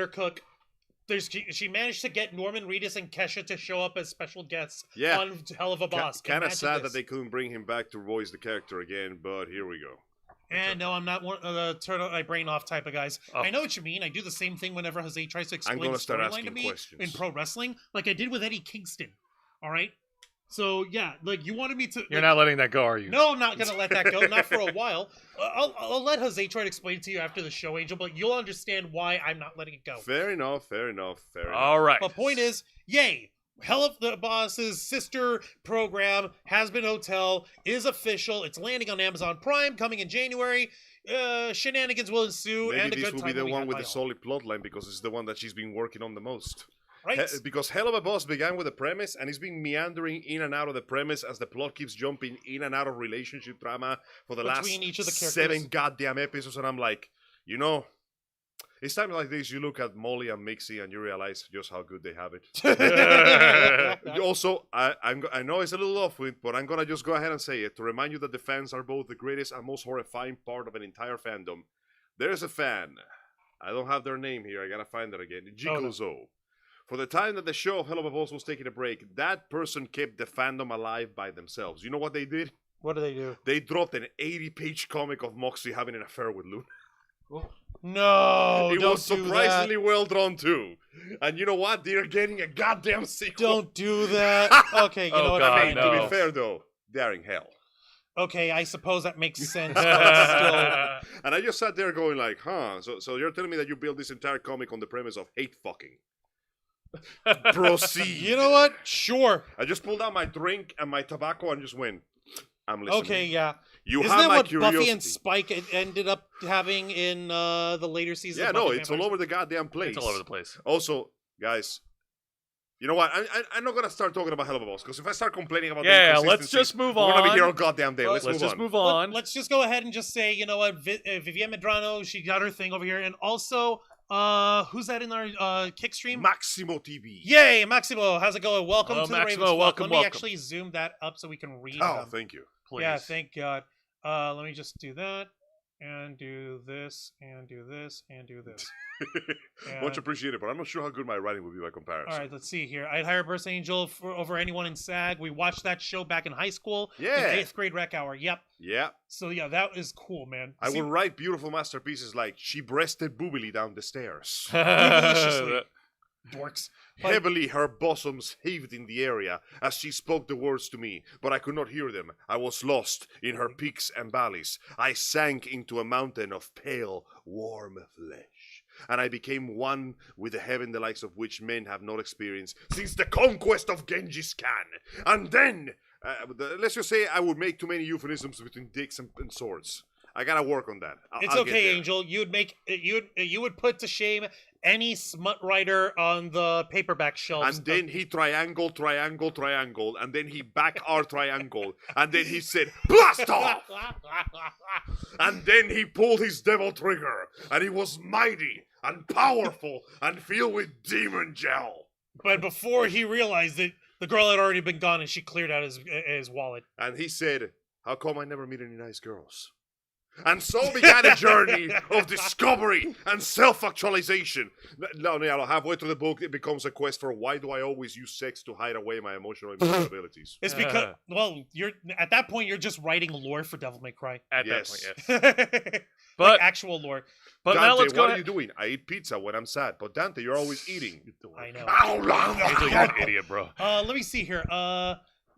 cook. She managed to get Norman Reedus and Kesha to show up as special guests on Hell of a Boss. Kind of Imagine sad this. that they couldn't bring him back to voice the character again, but here we go. And no, I'm not one of the turn my brain off type of guys. Oh. I know what you mean. I do the same thing whenever Jose tries to explain gonna the start storyline asking to me questions. in pro wrestling, like I did with Eddie Kingston. All right. So yeah, like you wanted me to. You're not letting that go, are you? No, I'm not gonna let that go. Not for a while. I'll let Jose try to explain it to you after the show, Angel. But you'll understand why I'm not letting it go. Fair enough. All right. But point is, yay! Hell of the Boss's sister program, Has Been Hotel, is official. It's landing on Amazon Prime, coming in January. Shenanigans will ensue, Maybe and a this good will time be the will one had with by the all. solid plotline because it's the one that she's been working on the most. Right? Because Hell of a Boss began with a premise and it's been meandering in and out of the premise as the plot keeps jumping in and out of relationship drama for the Between last each of the characters. 7 goddamn episodes, and I'm like, you know, it's times like this you look at Molly and Mixie and you realize just how good they have it. Also, I know it's a little off-put, but I'm gonna just go ahead and say it to remind you that the fans are both the greatest and most horrifying part of an entire fandom. There's a fan. I don't have their name here. I gotta find it again. Jikozo. For the time that the show of Hell of a Boss was taking a break, that person kept the fandom alive by themselves. You know what they did? What do they do? They dropped an 80-page comic of Moxie having an affair with Luna. No, It don't was surprisingly well drawn too. And you know what? They're getting a goddamn sequel. Don't do that. Okay, you know what? God, I mean, no. To be fair though, they're in hell. Okay, I suppose that makes sense. But still, And I just sat there going like, huh, so you're telling me that you built this entire comic on the premise of hate fucking. Proceed. you know what? Sure. I just pulled out my drink and my tobacco and just went, I'm listening. Okay, yeah. You Isn't have that my what curiosity. Buffy and Spike ended up having in the later seasons? Yeah, of no, Buffy it's all Vampires? over the goddamn place. It's all over the place. Also, guys, you know what? I'm not gonna start talking about Hell of a Boss because if I start complaining about the Yeah, let's inconsistencies, just move we're gonna be on. here all goddamn day. Let's Let's just move move on. on. Let's just go ahead and just say, you know what, Vivienne Medrano, she got her thing over here, and also, who's that in our kick stream? Maximo TV. Yay, Maximo! How's it going? Welcome Hello, to the Maximo, Ravens Flock. welcome, Let me welcome. actually zoom that up so we can read Oh, them. thank you. Please. Yeah, thank God. Let me just do that, and do this, and do this, and do this. Much appreciated, but I'm not sure how good my writing would be by comparison. All right, let's see here. I'd hire Burst Angel for over anyone in SAG. We watched that show back in high school. Yeah. In 8th grade rec hour. Yep. Yeah. So yeah, that is cool, man. I See, will write beautiful masterpieces like she breasted boobily down the stairs. Deliciously. Dorks. But- Heavily her bosoms heaved in the area as she spoke the words to me, but I could not hear them. I was lost in her peaks and valleys. I sank into a mountain of pale, warm flesh. and I became one with the heaven the likes of which men have not experienced since the conquest of Genghis Khan. And then, let's just say I would make too many euphemisms between dicks and swords. I gotta work on that. It's I'll okay, Angel. You would put to shame any smut writer on the paperback shelves. And then he triangle, and then he back our triangle, and then he said, blast off! And then he pulled his devil trigger, and he was mighty and powerful and filled with demon gel. But before he realized it, the girl had already been gone, and she cleared out his wallet. And he said, how come I never meet any nice girls? And so began a journey of discovery and self-actualization. Now, halfway through the book, it becomes a quest for why do I always use sex to hide away my emotional abilities. It's because, well, you're at that point, you're just writing lore for Devil May Cry. At Yes. that point, yes. But But actual lore. but Dante, now let's go what are ahead. you doing? I eat pizza when I'm sad. But Dante, you're always eating. I know. Angel, you're an idiot, bro. Let me see here.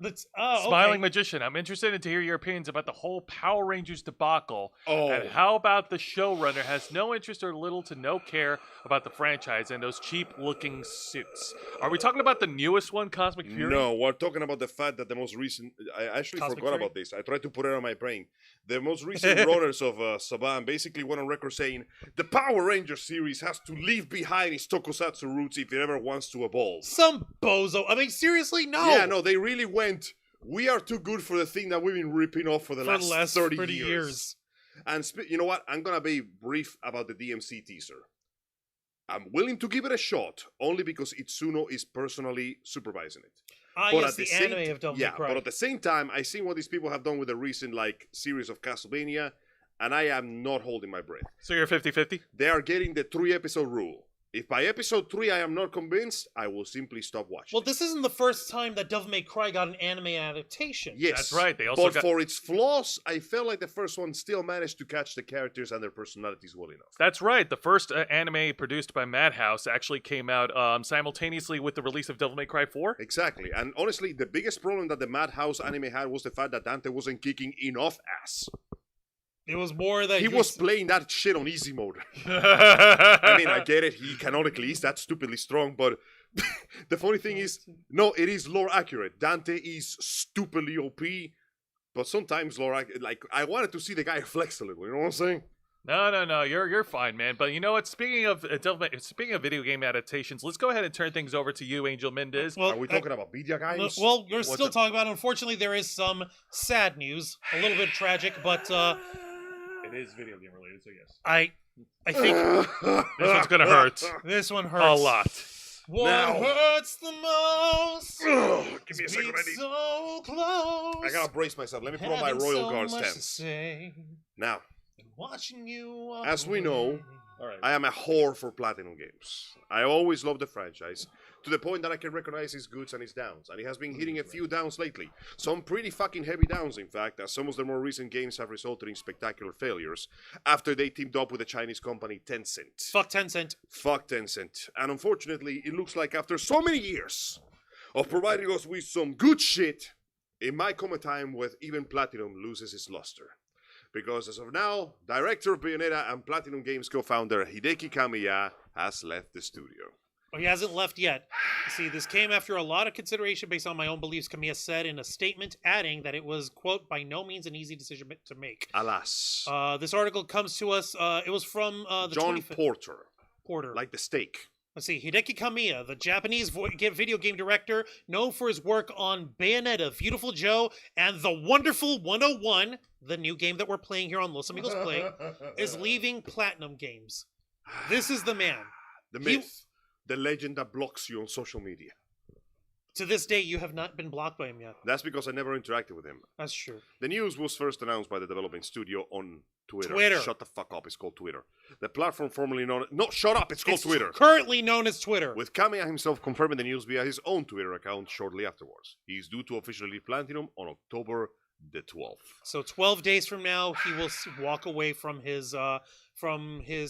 Let's. Smiling Okay. Magician, I'm interested to hear your opinions about the whole Power Rangers debacle. Oh. And how about the showrunner has no interest or little to no care about the franchise and those cheap-looking suits? Are we talking about the newest one, Cosmic Fury? No, we're talking about the fact that the most recent... I actually Cosmic forgot Fury? about this. I tried to put it on my brain. The most recent runners of Saban basically went on record saying the Power Rangers series has to leave behind its tokusatsu roots if it ever wants to evolve. Some bozo. I mean, seriously, no. Yeah, no, they really went... We are too good for the thing that we've been ripping off for the last 30 years. And you know what? I'm going to be brief about the DMC teaser. I'm willing to give it a shot, only because Itsuno is personally supervising it. Yes, the anime of Devil May Cry. But at the same time, I see what these people have done with the recent series of Castlevania, and I am not holding my breath. So you're 50-50? They are getting the 3-episode rule. If by episode 3 I am not convinced, I will simply stop watching. Well, this isn't the first time that Devil May Cry got an anime adaptation. Yes, That's right. They also but for its flaws, I felt like the first one still managed to catch the characters and their personalities well enough. That's right. The first anime produced by Madhouse actually came out simultaneously with the release of Devil May Cry 4. Exactly. And honestly, the biggest problem that the Madhouse anime had was the fact that Dante wasn't kicking enough ass. It was more that He was playing that shit on easy mode. I mean, I get it. He canonically is that stupidly strong, but the funny thing is, no, it is lore accurate. Dante is stupidly OP, but sometimes I wanted to see the guy flex a little. You know what I'm saying? No. You're fine, man. But you know what? Speaking of video game adaptations, let's go ahead and turn things over to you, Angel Mendez. Well, Are we talking about media guys? Well, we're still talking about it. Unfortunately, there is some sad news. A little bit tragic, but it is video game related, so yes. I think This one's gonna hurt this one hurts a lot. What Now- hurts the most? Give me a second, Being Randy. so close. I gotta brace myself. Let me put on my having Royal so Guard much to stance. say, Now, and watching you walk as we know, away. All right. I am a whore for Platinum games. I always loved the franchise, to the point that I can recognize its goods and its downs, and it has been hitting a few downs lately. Some pretty fucking heavy downs, in fact, as some of the more recent games have resulted in spectacular failures after they teamed up with the Chinese company Tencent. Fuck Tencent. Fuck Tencent. And unfortunately, it looks like after so many years of providing us with some good shit, it might come a time where even Platinum loses its luster. Because as of now, director of Bayonetta and Platinum Games co-founder Hideki Kamiya has left the studio. Well, he hasn't left yet. See, this came after a lot of consideration based on my own beliefs, Kamiya said in a statement, adding that it was, quote, by no means an easy decision to make. Alas. This article comes to us, it was from the John 25th Porter. Like the steak. Let's see, Hideki Kamiya, the Japanese video game director, known for his work on Bayonetta, Beautiful Joe, and The Wonderful 101, the new game that we're playing here on Los Amigos Play, is leaving Platinum Games. This is the man. The myth. The legend that blocks you on social media. To this day, you have not been blocked by him yet. That's because I never interacted with him. That's true. The news was first announced by the development studio on Twitter. Twitter. Shut the fuck up, it's called Twitter. The platform formerly known... No, shut up, it's called Twitter. Currently known as Twitter. With Kamiya himself confirming the news via his own Twitter account shortly afterwards. He is due to officially leave Platinum on October the 12th. So 12 days from now, he will walk away from his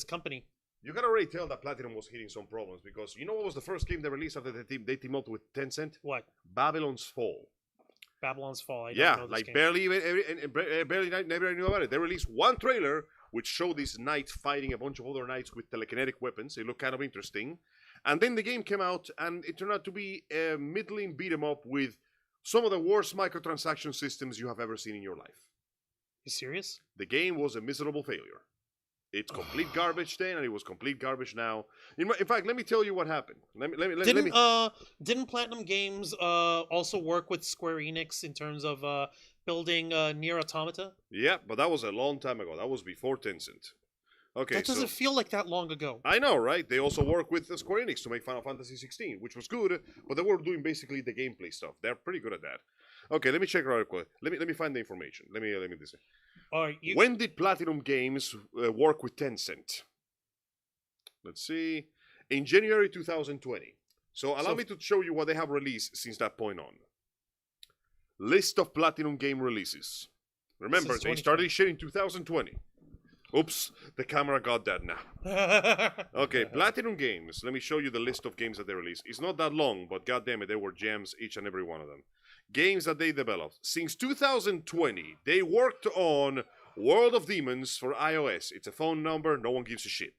company. You can already tell that Platinum was hitting some problems because you know what was the first game they released after they teamed up with Tencent? What? Babylon's Fall. Babylon's Fall. I don't know this game. Barely never knew about it. They released one trailer which showed this knight fighting a bunch of other knights with telekinetic weapons. It looked kind of interesting. And then the game came out, and it turned out to be a middling beat 'em up with some of the worst microtransaction systems you have ever seen in your life. You serious? The game was a miserable failure. It's complete garbage then, and it was complete garbage now. In fact, let me tell you what happened. Didn't Platinum Games also work with Square Enix in terms of building Nier Automata? Yeah, but that was a long time ago. That was before Tencent. Okay, That doesn't feel like that long ago. I know, right? They also work with Square Enix to make Final Fantasy 16, which was good, but they were doing basically the gameplay stuff. They're pretty good at that. Okay, let me check real quick. Let me find the information. Let me this. When did Platinum Games work with Tencent? Let's see. In January 2020. So allow me to show you what they have released since that point on. List of Platinum Game releases. Remember, they started shit in 2020. Oops, the camera got that now. Okay, Platinum Games. Let me show you the list of games that they released. It's not that long, but goddammit, they were gems, each and every one of them. Games that they developed. Since 2020, they worked on World of Demons for iOS. It's a phone number, no one gives a shit.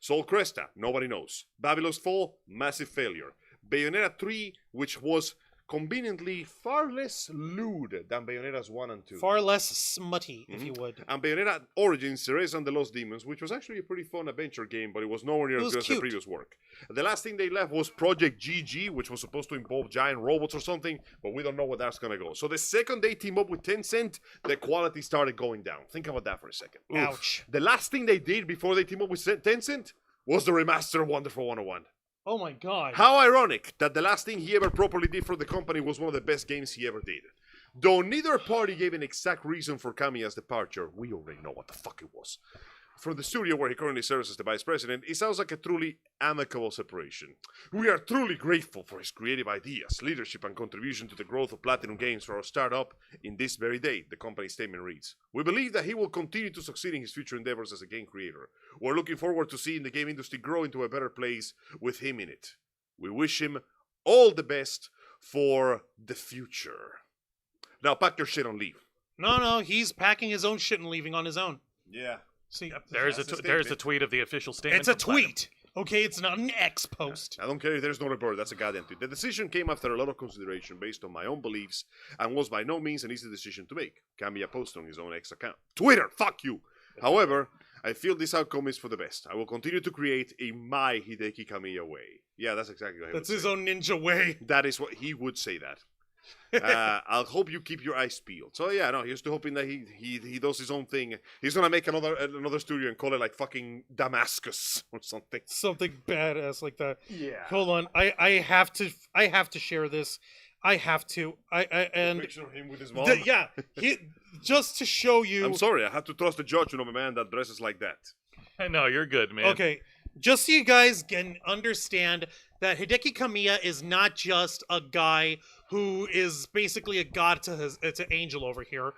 Sol Cresta, nobody knows. Babylon's Fall, massive failure. Bayonetta 3, which was conveniently far less lewd than Bayonetta's 1 and 2. Far less smutty, if you would. And Bayonetta Origins, Cereza and the Lost Demons, which was actually a pretty fun adventure game, but it was nowhere near as good as the previous work. The last thing they left was Project GG, which was supposed to involve giant robots or something, but we don't know where that's going to go. So the second they team up with Tencent, the quality started going down. Think about that for a second. Ouch. The last thing they did before they team up with Tencent was the remaster of Wonderful 101. Oh my god. How ironic that the last thing he ever properly did for the company was one of the best games he ever did. Though neither party gave an exact reason for Kamiya's departure, we already know what the fuck it was. From the studio where he currently serves as the vice president, it sounds like a truly amicable separation. We are truly grateful for his creative ideas, leadership, and contribution to the growth of Platinum Games for our startup in this very day, the company statement reads. We believe that he will continue to succeed in his future endeavors as a game creator. We're looking forward to seeing the game industry grow into a better place with him in it. We wish him all the best for the future. Now pack your shit and leave. No, he's packing his own shit and leaving on his own. Yeah. See, there's a tweet of the official statement. It's a tweet. Okay, it's not an X post. I don't care if there's no rebirth, that's a goddamn tweet. The decision came after a lot of consideration based on my own beliefs and was by no means an easy decision to make. Kamiya posted on his own X account. Twitter, fuck you! However, I feel this outcome is for the best. I will continue to create in my Hideki Kamiya way. Yeah, that's exactly what he would say. That's his own ninja way. That is what he would say that. I'll hope you keep your eyes peeled. So yeah, no, here's to hoping that he does his own thing. He's gonna make another studio and call it like fucking Damascus or something. Something badass like that. Yeah. Hold on, I have to share this. I have to. And picture of him with his mom. Just to show you. I'm sorry, I have to trust the judgment of a man that dresses like that. No, you're good, man. Okay, just so you guys can understand that Hideki Kamiya is not just a guy who is basically a god to Angel over here,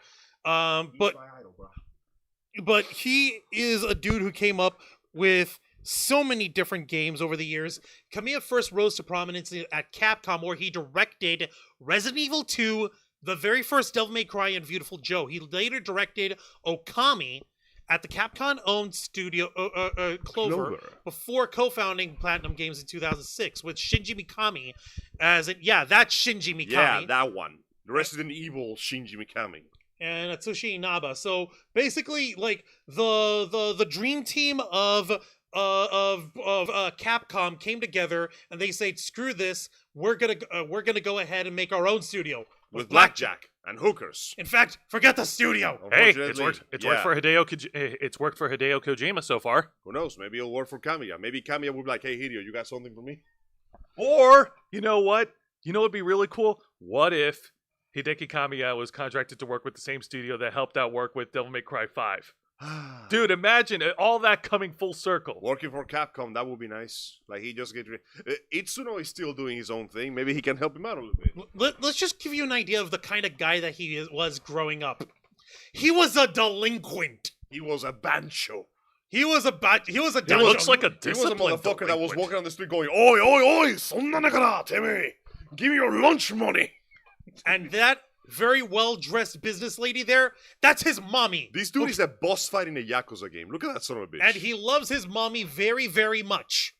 but he is a dude who came up with so many different games over the years. Kamiya first rose to prominence at Capcom, where he directed Resident Evil 2, the very first Devil May Cry, and Beautiful Joe. He later directed Okami at the Capcom-owned studio Clover before co-founding Platinum Games in 2006 with Shinji Mikami that's Shinji Mikami. Yeah, that one. The Resident Evil Shinji Mikami. And Atsushi Inaba. So basically, like the dream team of Capcom came together and they said, "Screw this! We're gonna go ahead and make our own studio with blackjack and hookers." In fact, forget the studio. Hey, it's worked. It's worked for Hideo Kojima so far. Who knows? Maybe it'll work for Kamiya. Maybe Kamiya will be like, "Hey, Hideo, you got something for me?" Or you know what? You know what'd be really cool? What if Hideki Kamiya was contracted to work with the same studio that helped out work with Devil May Cry 5? Dude, imagine all that coming full circle. Working for Capcom, that would be nice. Like, he just Itsuno is still doing his own thing. Maybe he can help him out a little bit. Let's just give you an idea of the kind of guy that he was growing up. He was a delinquent. He was a bancho. He was a He looks like a He was a motherfucker that was walking on the street going, "Oi, oi, oi, sonna ne kara, teme! Give me your lunch money!" And that very well-dressed business lady there, that's his mommy. This dude is a boss fight in a Yakuza game. Look at that son of a bitch. And he loves his mommy very, very much.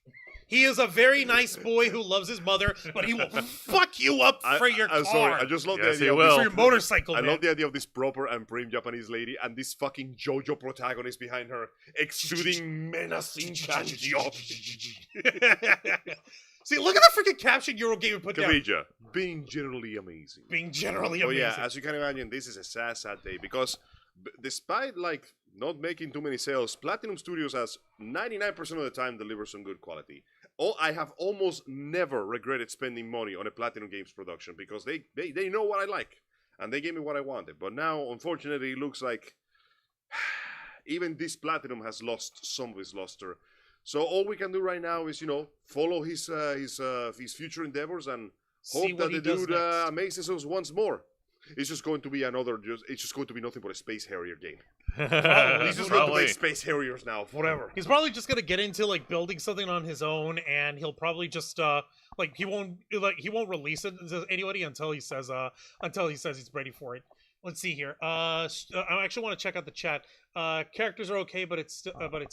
He is a very nice boy who loves his mother, but he will fuck you up for your car. Sorry, I just love the Yes, idea he of will. For your motorcycle, I man. love the idea of this proper and prim Japanese lady and this fucking JoJo protagonist behind her exuding menacing kanji. See, look at the freaking caption Eurogamer put down. Kavija, being generally amazing. Being generally Oh amazing. yeah, as you can imagine, this is a sad, sad day because despite like not making too many sales, Platinum Studios has 99% of the time deliver some good quality. I have almost never regretted spending money on a Platinum Games production because they know what I like and they gave me what I wanted. But now, unfortunately, it looks like even this Platinum has lost some of his luster. So all we can do right now is, follow his future endeavors and See hope what that he the does dude next. amazes us once more. It's just going to be it's just going to be nothing but a Space Harrier game. Probably. He's just going to Probably. play Space Harriers now, forever. He's probably just gonna get into like building something on his own, and he'll probably just he won't release it to anybody until he says he's ready for it. Let's see here. I actually want to check out the chat. Characters are okay, but it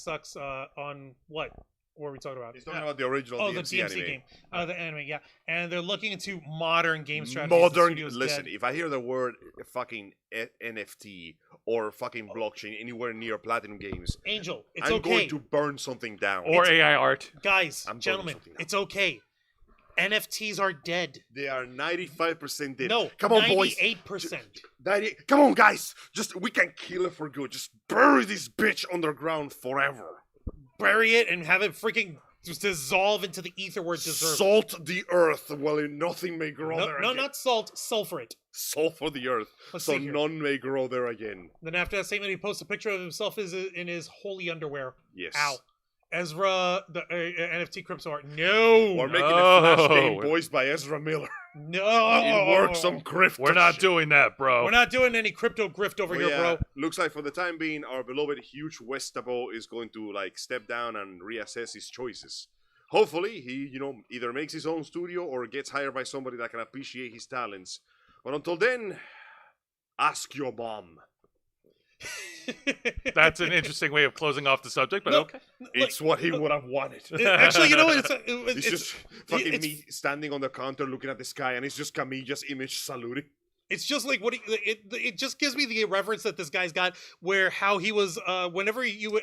sucks. On what? What are we talking about? He's talking about the original Oh, the DMC DMC anime. game. The anime, yeah. And they're looking into modern game strategies. The Modern. studio's Listen, dead. if I hear the word fucking NFT or fucking blockchain anywhere near Platinum Games, Angel, it's I'm okay. going to burn something down. Or AI art. Guys, I'm gentlemen, burning something it's okay. NFTs are dead. They are 95% dead. No, Come on, boys. 98%. Come on, guys. We can kill it for good. Just bury this bitch underground forever. Bury it and have it freaking just dissolve into the ether where it deserves. Salt the earth while nothing may grow No, there no, again. not salt, sulfur it. Sulfur the earth Let's so see here. none may grow there again. Then after that statement, he posts a picture of himself in his holy underwear. Yes. Ow. Ezra, the NFT crypto art. No. Or making a Flash No. game voiced by Ezra Miller. No. It works some grift. We're not doing that, bro. We're not doing any crypto grift over here, bro. Looks like for the time being, our beloved huge Westabo is going to step down and reassess his choices. Hopefully, he either makes his own studio or gets hired by somebody that can appreciate his talents. But until then, ask your mom. That's an interesting way of closing off the subject, but No, okay. It's what he would have wanted. Actually, you know what? It's just fucking it's- me standing on the counter looking at the sky, and it's just Camilla's image saluting. It's just like it just gives me the reference that this guy's got, where how he was whenever you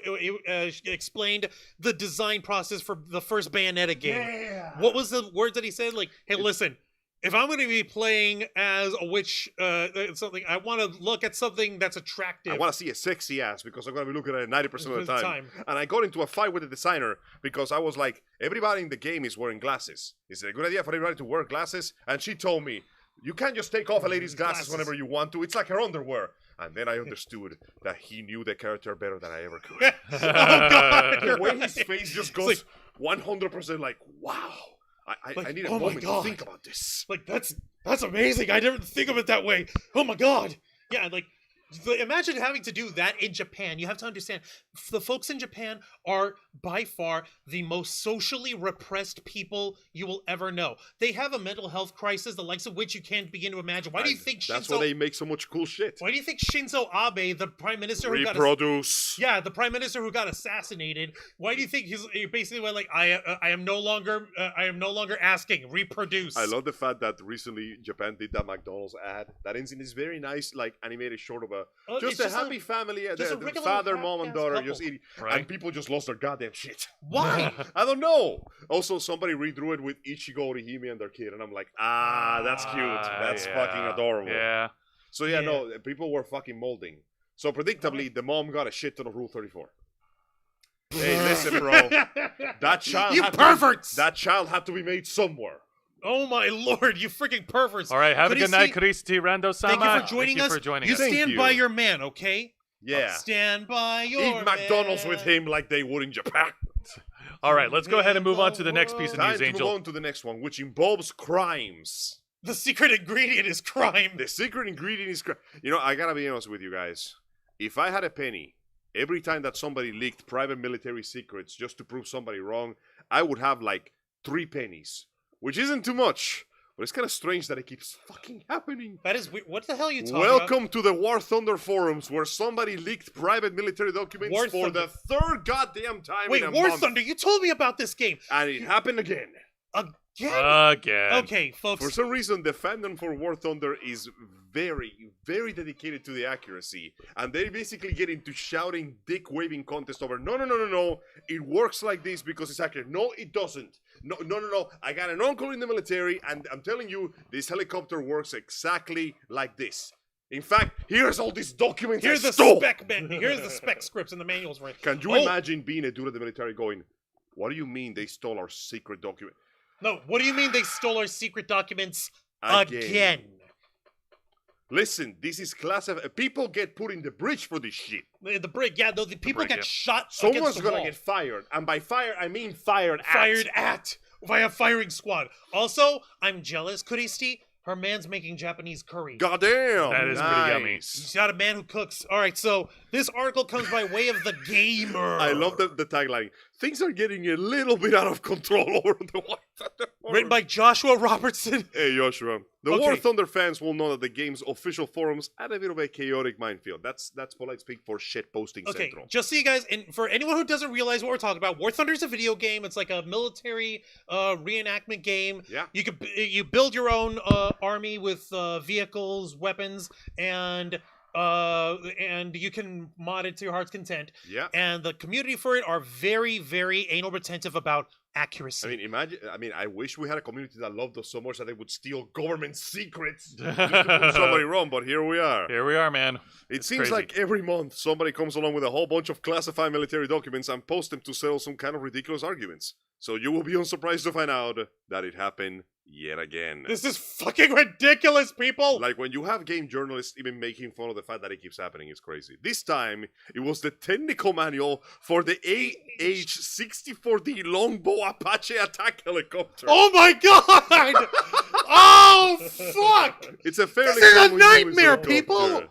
explained the design process for the first Bayonetta game. Yeah. What was the words that he said? Like, hey, listen, if I'm going to be playing as a witch, something, I want to look at something that's attractive. I want to see a sexy ass because I'm going to be looking at it 90% of the time. time. And I got into a fight with the designer because I was like, everybody in the game is wearing glasses. Is it a good idea for everybody to wear glasses? And she told me, you can't just take off a lady's glasses whenever you want to. It's like her underwear. And then I understood that he knew the character better than I ever could. Oh, God. The way his face just goes 100% like, wow. I need a oh my moment to God. think about this. Like, that's amazing. I didn't think of it that way. Oh my God. Yeah, like, imagine having to do that in Japan. You have to understand, the folks in Japan are by far the most socially repressed people you will ever know. They have a mental health crisis, the likes of which you can't begin to imagine. Why do you think That's why they make so much cool shit. Why do you think Shinzo Abe, the prime minister who got Reproduce. the prime minister who got assassinated, why do you think he basically went like, I am no longer asking, reproduce. I love the fact that recently Japan did that McDonald's ad that ends in this very nice animated short of a It's just a happy family, just a the regular father, half mom, and caste daughter couple. just eating, Right. and people just lost their goddamn shit. Why? I don't know. Also, somebody redrew it with Ichigo, Orihime, and their kid, and I'm like, that's cute. That's yeah. fucking adorable. Yeah. So yeah, no, people were fucking molding. So predictably, the mom got a shit ton of Rule 34. Hey, listen, bro. That child, You had perverts! that child had to be made somewhere. Oh my lord, you freaking perverts. All right. Have a Could you good night, see- Christy Rando-sama. Thank you for joining us. Thank you for joining You us. Thank stand you. by your man, okay? Yeah. Stand by your Eat McDonald's man. with him like they would in Japan. All right. Let's go ahead and move on to the next piece of Time news, to move Angel. on to the next one, which involves crimes. The secret ingredient is crime. The secret ingredient is crime. You know, I gotta be honest with you guys. If I had a penny, every time that somebody leaked private military secrets just to prove somebody wrong, I would have like 3 pennies, which isn't too much. But it's kind of strange that it keeps fucking happening. That is weird. What the hell are you talking Welcome to the War Thunder forums, where somebody leaked private military documents War for Thunder. the third goddamn time Wait, in a War month. Thunder, you told me about this game. And it happened again. Again? Okay, folks. For some reason, the fandom for War Thunder is very, very dedicated to the accuracy. And they basically get into shouting, dick-waving contest over, no, it works like this because it's accurate. No, it doesn't. No, I got an uncle in the military, and I'm telling you, this helicopter works exactly like this. In fact, here's all these documents Here's I the stole. Here's the spec scripts and the manuals for it. Can you imagine being a dude at the military going, what do you mean they stole our secret document? No, what do you mean they stole our secret documents again? Listen, this is classified. People get put in the bridge for this shit. The brig, yeah, the people brig, get yeah. shot Someone's against the gonna wall. get fired. And by fire, I mean fired at by a firing squad. Also, I'm jealous, Kuristi. Her man's making Japanese curry. Goddamn. That is pretty yummy. She's got a man who cooks. All right, so this article comes by way of the gamer. I love the tagline. Things are getting a little bit out of control over the War Thunder. Written by Joshua Robertson. Hey, Joshua. The War Thunder fans will know that the game's official forums had a bit of a chaotic minefield. That's polite speak for shitposting central. Just so you guys, and for anyone who doesn't realize what we're talking about, War Thunder is a video game. It's like a military reenactment game. Yeah. You build your own army with vehicles, weapons, and you can mod it to your heart's content. Yeah. And the community for it are very, very anal retentive about accuracy. I wish we had a community that loved us so much that they would steal government secrets just to prove somebody wrong, but here we are. Here we are, man. It seems crazy. like every month somebody comes along with a whole bunch of classified military documents and posts them to settle some kind of ridiculous arguments. So you will be unsurprised to find out that it happened yet again. This is fucking ridiculous, people! Like, when you have game journalists even making fun of the fact that it keeps happening, it's crazy. This time, it was the technical manual for the AH-64D Longbow Apache attack helicopter. Oh my god! Oh, fuck! It's a fairly This is a common nightmare, helicopter. people!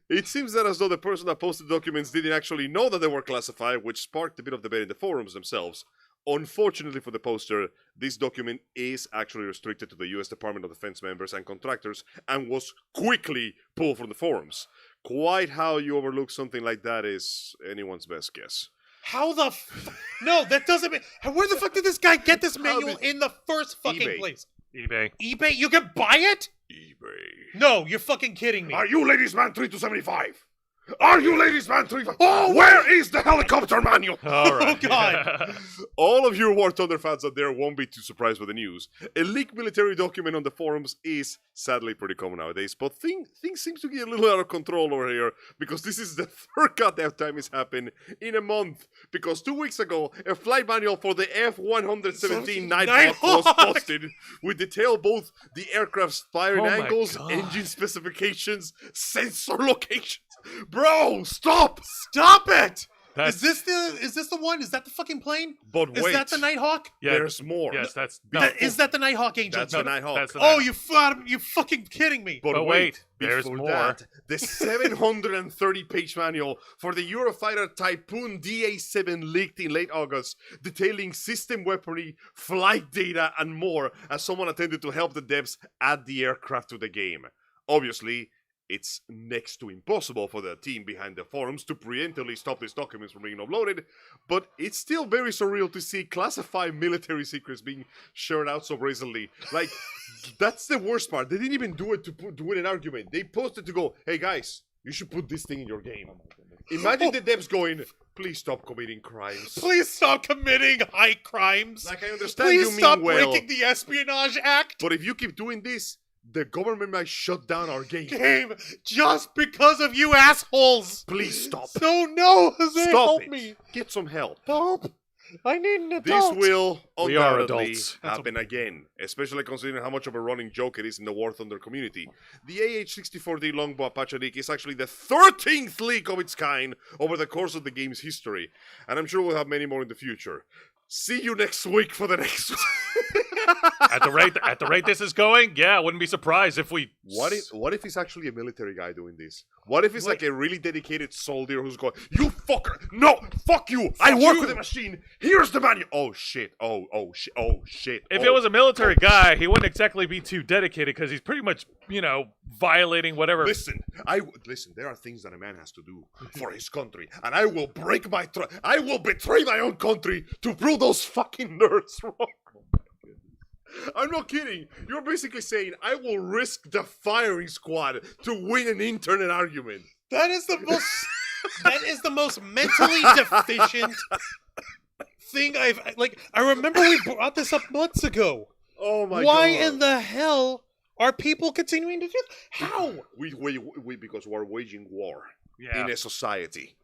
It seems that as though the person that posted the documents didn't actually know that they were classified, which sparked a bit of debate in the forums themselves. Unfortunately for the poster, this document is actually restricted to the U.S. Department of Defense members and contractors and was quickly pulled from the forums. Quite how you overlook something like that is anyone's best guess. How the No, that doesn't make... Where the fuck did this guy get this How manual in the first fucking eBay. place? eBay. eBay? You can buy it? eBay. No, you're fucking kidding me. Are you ladies man 3 to 75? Are you ladies man 3 to... Oh, where is the helicopter manual? All right. Oh, God. All of you War Thunder fans out there won't be too surprised with the news. A leaked military document on the forums is sadly pretty common nowadays, but things seem to get a little out of control over here, because this is the third goddamn time it's happened in a month. Because 2 weeks ago, a flight manual for the F-117 Nighthawk was posted, with detail both the aircraft's firing Oh my angles, God. engine specifications, sensor locations. Bro, stop! Stop it! That's- Is this the one? Is that the fucking plane? But Is wait, that the Nighthawk? Yeah, there's more. Yes, that's... Is that the Nighthawk, Angel? That's the Nighthawk. That's the Oh, you fucking kidding me. But But wait, there's before more. that, the 730-page manual for the Eurofighter Typhoon DA-7 leaked in late August, detailing system weaponry, flight data, and more, as someone attempted to help the devs add the aircraft to the game. Obviously, it's next to impossible for the team behind the forums to preemptively stop these documents from being uploaded, but it's still very surreal to see classified military secrets being shared out so brazenly. Like, that's the worst part. They didn't even do it to win an argument. They posted to go, hey guys, you should put this thing in your game. Imagine the devs going, please stop committing crimes. Please stop committing high crimes. Like, I understand Please you mean stop well, breaking the Espionage Act. but if you keep doing this, the government might shut down our game. Game just because of you assholes. Please stop. No, Jose, Stop help it. me. Get some help. Help. I need an This adult. will We are undoubtedly adults. happen again, especially considering how much of a running joke it is in the War Thunder community. The AH-64D Longbow Apache leak is actually the 13th leak of its kind over the course of the game's history, and I'm sure we'll have many more in the future. See you next week for the next one. At the rate this is going, yeah, I wouldn't be surprised if we. What if he's actually a military guy doing this? What if he's like a really dedicated soldier who's going, "You fucker, no, fuck you! I work with a machine. Here's the manual." Oh shit! Oh shit! Oh shit! If it was a military guy, he wouldn't exactly be too dedicated because he's pretty much, violating whatever. Listen. There are things that a man has to do for his country, and I will break my I will betray my own country to prove those fucking nerds wrong. I'm not kidding. You're basically saying I will risk the firing squad to win an internet argument. That is the most mentally deficient thing I remember we brought this up months ago. Oh my god. Why in the hell are people continuing to do that? How? We because we're waging war Yeah. in a society.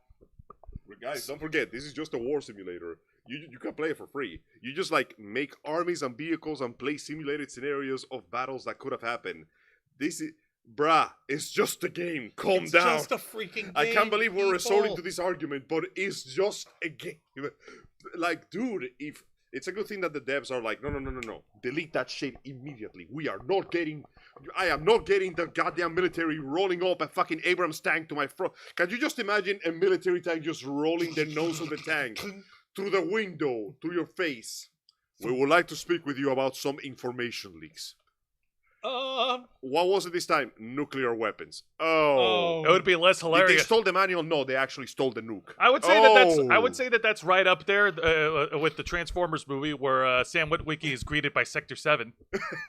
Guys, don't forget, this is just a war simulator. You can play it for free. You just make armies and vehicles and play simulated scenarios of battles that could have happened. This is, it's just a game. Calm down. It's just a freaking game. I can't believe we're resorting to this argument, but it's just a game. Dude, if it's a good thing that the devs are like, no. Delete that shit immediately. I am not getting the goddamn military rolling up a fucking Abrams tank to my front. Can you just imagine a military tank just rolling the nose of the tank through the window to your face? We would like to speak with you about some information leaks. What was it this time? Nuclear weapons. Oh. It would be less Did hilarious. they stole the manual? No, they actually stole the nuke. I would say that's right up there with the Transformers movie where Sam Witwicky is greeted by Sector 7.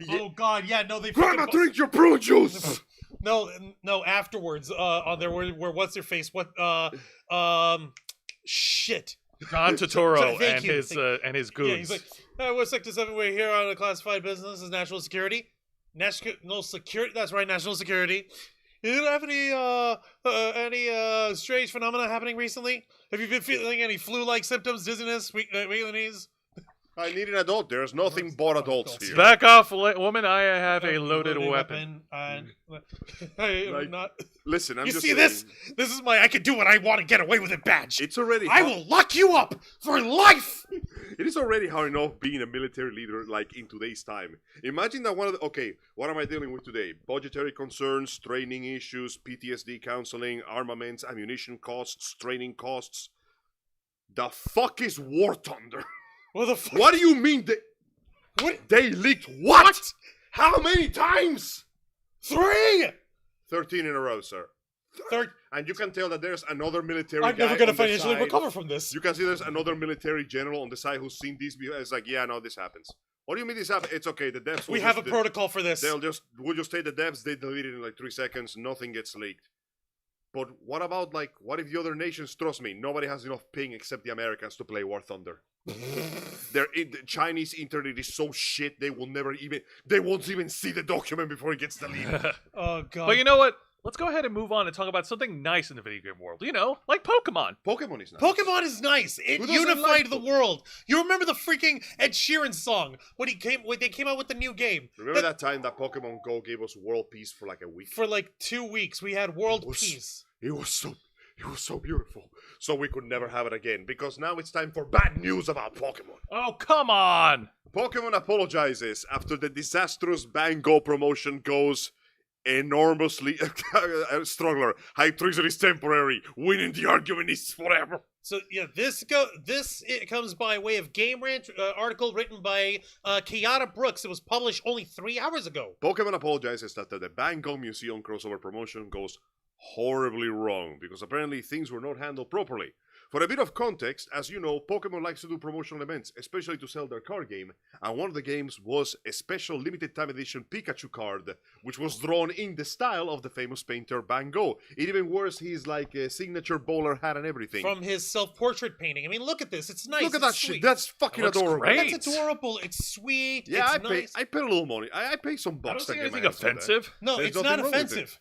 Oh god, yeah, no, they Grandma, drink your prune juice! No, afterwards, on there where what's their face? Shit. John Turturro Thank you. and his goons. Yeah, he's like, what's Sector 7? We're here on a classified business as national security. National security. That's right, national security. You don't have any strange phenomena happening recently? Have you been feeling any flu-like symptoms, dizziness, weakness? I need an adult. There's nothing but adults here. Back off, woman. I have a loaded weapon. Listen, I'm you just see saying, this? This is my I can do what I want to get away with it badge. It's already. I will lock you up for life. It is already hard enough being a military leader in today's time. Imagine that what am I dealing with today? Budgetary concerns, training issues, PTSD counseling, armaments, ammunition costs, training costs. The fuck is War Thunder? What the fuck? What do you mean they leaked what? How many times? 3! 13 in a row, sir. And you can tell that there's another military I'm guy never going to on the financially side. recover from this. You can see there's another military general on the side who's seen these before. It's like, yeah, no, this happens. What do you mean this happens? It's okay. The devs. We have a protocol for this. We'll just take the devs. They delete it in 3 seconds. Nothing gets leaked. But what about what if the other nations, trust me, nobody has enough ping except the Americans to play War Thunder. The Chinese internet is so shit they won't even see the document before it gets deleted. Oh god. But you know what? Let's go ahead and move on and talk about something nice in the video game world. Like Pokemon. Pokemon is nice. Pokemon is nice. It Who doesn't unified like the world. You remember the freaking Ed Sheeran song when they came out with the new game? Remember that time that Pokemon Go gave us world peace for a week? For 2 weeks, we had world peace. It was so beautiful. So we could never have it again because now it's time for bad news about Pokemon. Oh, come on. Pokemon apologizes after the disastrous Bang Go promotion goes enormously struggler. Hype treason is temporary. Winning the argument is forever. So yeah, it comes by way of Game Rant article written by Kiara Brooks. It was published only 3 hours ago. Pokemon apologizes that the Bang Go Museum crossover promotion goes horribly wrong because apparently things were not handled properly. For a bit of context, as you know, Pokemon likes to do promotional events, especially to sell their card game, and one of the games was a special limited time edition Pikachu card, which was drawn in the style of the famous painter Van Gogh. It even wears his signature bowler hat and everything. From his self-portrait painting. I mean, look at this. It's nice. Look at that shit. That's fucking adorable. Great. That's adorable. It's sweet. Yeah, it's nice. I pay a little money. I pay some I don't bucks to see get my anything hands on that. offensive. No, There's it's nothing not wrong with offensive.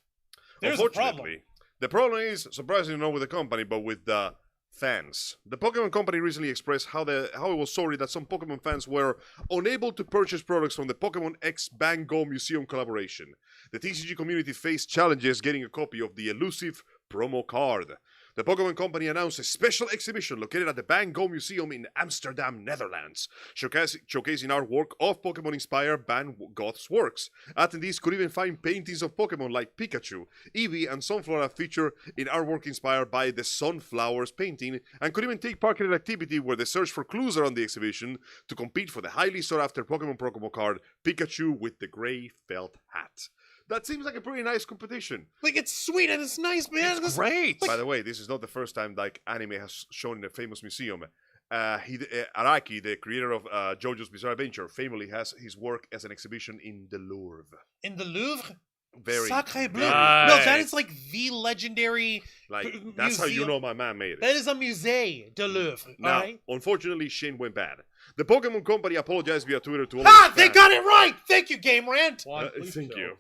There's a problem. Unfortunately, the problem is, surprisingly not with the company, but with the fans. The Pokemon Company recently expressed how it was sorry that some Pokemon fans were unable to purchase products from the Pokemon X Bang Go Museum collaboration. The TCG community faced challenges getting a copy of the elusive promo card. The Pokemon Company announced a special exhibition located at the Van Gogh Museum in Amsterdam, Netherlands, showcasing artwork of Pokemon-inspired Van Gogh's works. Attendees could even find paintings of Pokemon like Pikachu, Eevee, and Sunflora featured in artwork inspired by the Sunflowers painting, and could even take part in an activity where they search for clues around the exhibition to compete for the highly sought-after Pokemon promo card, Pikachu with the gray felt hat. That seems like a pretty nice competition. Like, it's sweet and it's nice, man. It's great. By the way, this is not the first time like anime has shown in a famous museum. Araki, the creator of JoJo's Bizarre Adventure, famously has his work as an exhibition in the Louvre. In the Louvre? Very. Sacre bleu. Nice. No, that is like the legendary. Like, that's how you museum. know my man made it. That is a musée de Louvre. Now, Alright? unfortunately, Shane went bad. The Pokemon Company apologized via Twitter to all Ah, of they its got it right. Thank you, Game Rant. Thank you.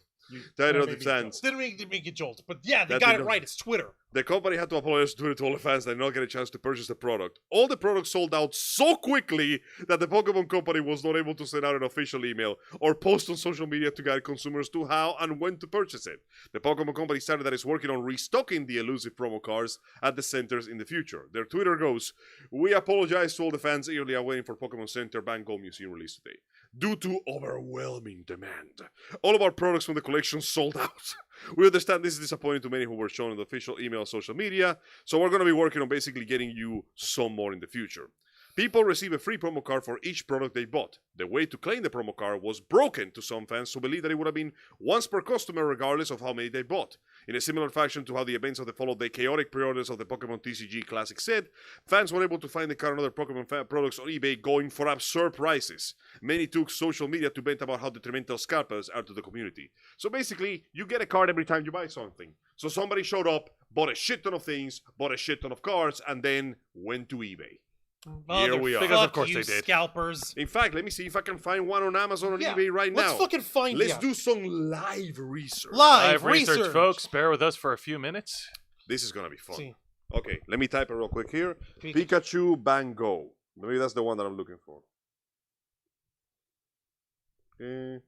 Tired of the fans. Didn't make it jolt, but yeah, they That got did it not- right. It's Twitter. The company had to apologize to all the fans that did not get a chance to purchase the product. All the products sold out so quickly that the Pokemon Company was not able to send out an official email or post on social media to guide consumers to how and when to purchase it. The Pokemon Company stated that it's working on restocking the elusive promo cards at the centers in the future. Their Twitter goes, "We apologize to all the fans eagerly awaiting for Pokemon Center Van Gogh Museum release today. Due to overwhelming demand, all of our products from the collection sold out. We understand this is disappointing to many who were shown on the official email and social media, so we're going to be working on basically getting you some more in the future. People receive a free promo card for each product they bought. The way to claim the promo card was broken to some fans who believe that it would have been once per customer regardless of how many they bought. In a similar fashion to how the events of the followed the chaotic pre-orders of the Pokemon TCG Classic said, fans were able to find the card and other Pokemon products on eBay going for absurd prices. Many took social media to vent about how detrimental scalpers are to the community. So basically, you get a card every time you buy something. So somebody showed up, bought a shit ton of things, bought a shit ton of cards, and then went to eBay. Here we are. Because of Fuck course you, they did. Scalpers. In fact, let me see if I can find one on Amazon or Yeah, eBay right Let's now. fucking find Let's ya. do some live research. Live Research, folks. Bear with us for a few minutes. This is gonna be fun. See. Okay, let me type it real quick here. Pikachu Van Gogh. Maybe that's the one that I'm looking for. Okay.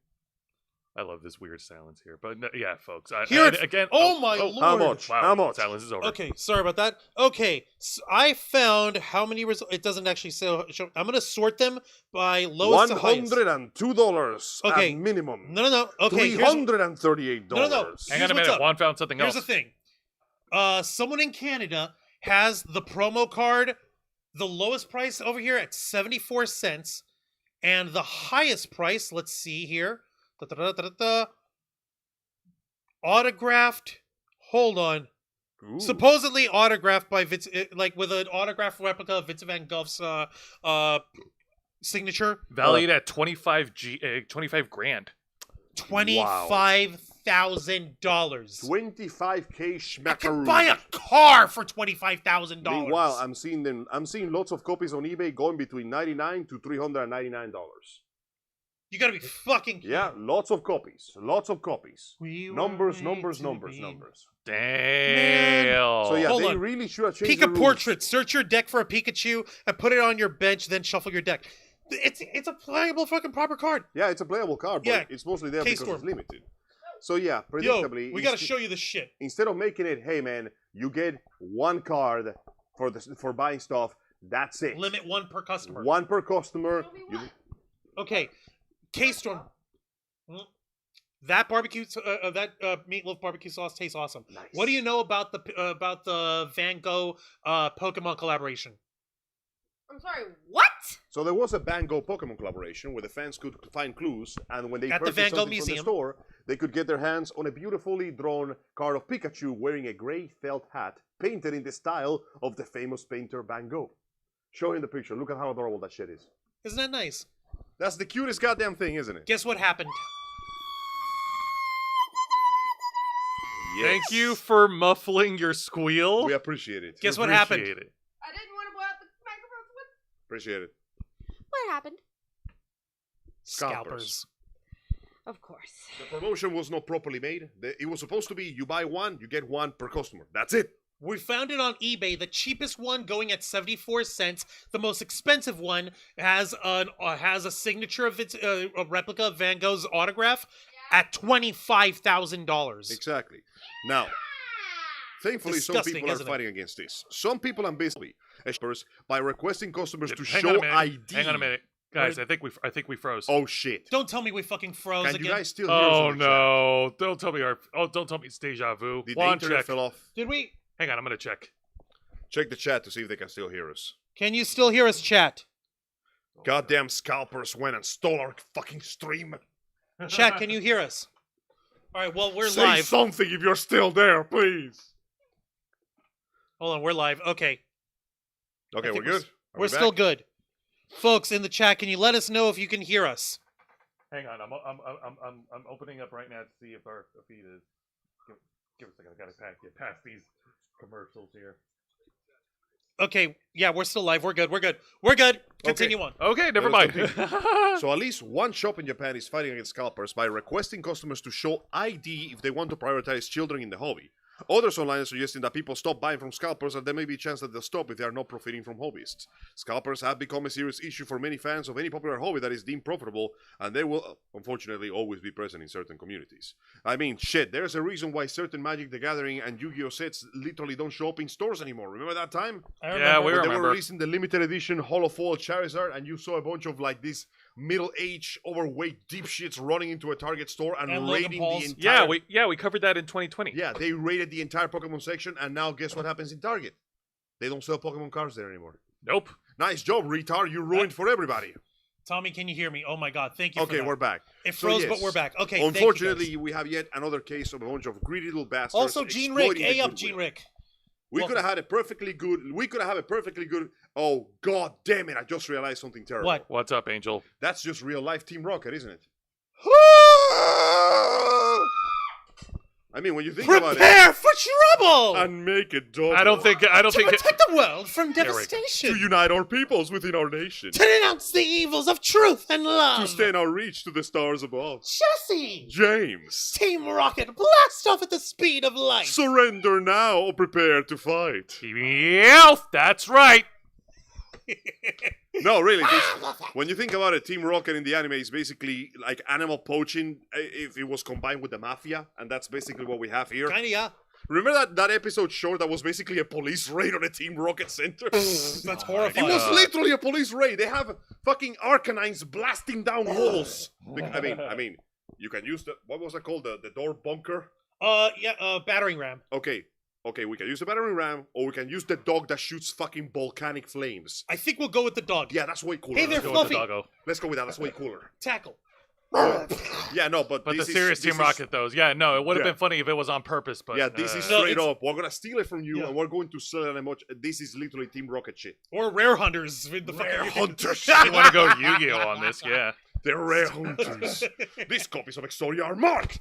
I love this weird silence here, but no, yeah, folks. Here and it- again. oh my lord. How much? Wow, How much? silence is over. Okay, sorry about that. Okay, so I found how many results. It doesn't actually show. I'm going to sort them by lowest to highest. $102 Okay. at minimum. No. Okay, here's, $338. No. Hang on Here's a what's minute. up. Juan found something here's else. the thing. Someone in Canada has the promo card, the lowest price over here at 74 cents, and the highest price, let's see here. Autographed. Hold on. Ooh. Supposedly autographed by Vince, like with an autographed replica of Vincent Van Gogh's signature. Valued at 25 grand. $25,000. $25K I schmackaroo. can buy a car for $25,000. Meanwhile, I'm seeing lots of copies on eBay going between $99 to $399. You gotta be fucking kidding. Yeah, lots of copies. Lots of copies. We were Numbers. made to be- Damn. So yeah, Hold they on. really should have changed the Pika rules. portrait. Search your deck for a Pikachu and put it on your bench. Then shuffle your deck. It's a playable fucking proper card. Yeah, it's a playable card, but Yeah, it's mostly there because K-Storm. it's limited. So yeah, Yo, predictably, we gotta show you the shit. instead of making it, hey man, you get one card for buying stuff. That's it. Limit one per customer. One per customer. You, Okay, K-Storm. That barbecue, meatloaf barbecue sauce tastes awesome. Nice. What do you know about the Van Gogh Pokemon collaboration? I'm sorry, what? so there was a Van Gogh Pokemon collaboration where the fans could find clues, and when they At the purchased Van Gogh something from the Museum. store, they could get their hands on a beautifully drawn card of Pikachu wearing a gray felt hat painted in the style of the famous painter Van Gogh. Show him the picture. Look at how adorable that shit is. Isn't that nice? That's the cutest goddamn thing, isn't it? Guess what happened? Thank you for muffling your squeal. We appreciate it. Guess what happened? Appreciate it. I didn't want to blow out the microphone with. Appreciate it. What happened? Scalpers. Of course. The promotion was not properly made. It was supposed to be you buy one, you get one per customer. That's it. We found it on eBay. The cheapest one going at 74 cents. The most expensive one has a signature of its a replica of Van Gogh's autograph at $25,000. Exactly. Now, Thankfully, some Disgusting, people are isn't it? fighting against this. Some people and basically by requesting customers to Hang on a show minute. ID. Hang on a minute, guys. I think we froze. Oh shit! Don't tell me we fucking froze Can again. you guys still hear us Oh in the chat? no! Don't tell me don't tell me it's deja vu. Did the Juan, internet check. fell off? Did we? Hang on, I'm gonna check. Check the chat to see if they can still hear us. Can you still hear us, chat? Goddamn scalpers went and stole our fucking stream. Chat, can you hear us? All right, well, we're Say live. something if you're still there, please. Hold on, we're live. Okay. Okay, I we're think good. Are We're we still back? good. Folks in the chat, can you let us know if you can hear us? Hang on, I'm opening up right now to see if our feed is. Give us a second. I gotta get past these commercials here. Okay, yeah, we're still live. We're good. We're good. We're good. Continue on. Okay, never Let mind. us So at least one shop in Japan is fighting against scalpers by requesting customers to show ID if they want to prioritize children in the hobby. Others online are suggesting that people stop buying from scalpers and there may be a chance that they'll stop if they are not profiting from hobbyists. Scalpers have become a serious issue for many fans of any popular hobby that is deemed profitable, and they will, unfortunately, always be present in certain communities. I mean, shit, there's a reason why certain Magic the Gathering and Yu-Gi-Oh sets literally don't show up in stores anymore. Remember that time? I Yeah, remember. we When they were remember. releasing the limited edition Holo Foil Charizard, and you saw a bunch of like these middle-aged, overweight dipshits running into a Target store and, And Logan raiding Pauls. the entire. we covered that in 2020. Yeah, they raided the entire Pokemon section, and now guess what happens in Target? They don't sell Pokemon cards there anymore. Nope. Nice job, retard. You ruined for everybody. Tommy, can you hear me? Oh my God, thank you. Okay, for that. we're back. It So, froze, yes, but we're back. Okay. thank you, Unfortunately, guys. we have yet another case of a bunch of greedy little bastards. Also, Gene Rick, exploiting the A up, goodwill. Gene Rick. We Welcome. could have had a perfectly good. We could have a perfectly good. Oh God damn it! I just realized something terrible. What? What's up, Angel? That's just real life Team Rocket, isn't it? I mean, when you think about it, Prepare for trouble and make it double. I don't think. to protect the world from There we go. devastation. to unite our peoples within our nation, To denounce the evils of truth and love. to extend our reach to the stars above. Jesse! James, Team Rocket, blast off at the speed of light! surrender now or prepare to fight. Yeah, that's right. No, really. When you think about it, Team Rocket in the anime is basically like animal poaching if it was combined with the mafia, and that's basically what we have here. Kinda, yeah. Remember that episode short that was basically a police raid on a Team Rocket center? That's It horrifying. was literally a police raid. They have fucking Arcanines blasting down walls. I mean, you can use what was it called? The door bunker? Battering ram. Okay, we can use the battering ram, or we can use the dog that shoots fucking volcanic flames. I think we'll go with the dog. Yeah, that's way cooler. Hey there, Go with the Fluffy. doggo. Let's go with that. That's way cooler. Tackle. Yeah, no, but But this the serious is, Team this Rocket, those. Yeah, no, it would have Yeah. been funny if it was on purpose, but Yeah, this is No, straight it's- up. We're gonna steal it from you, Yeah. and we're going to sell it at a much. This is literally Team Rocket shit. Or Rare Hunters. With the Rare fucking... hunters. you want to go Yu-Gi-Oh on this, yeah. They're rare hunters. These copies of Exodia are marked.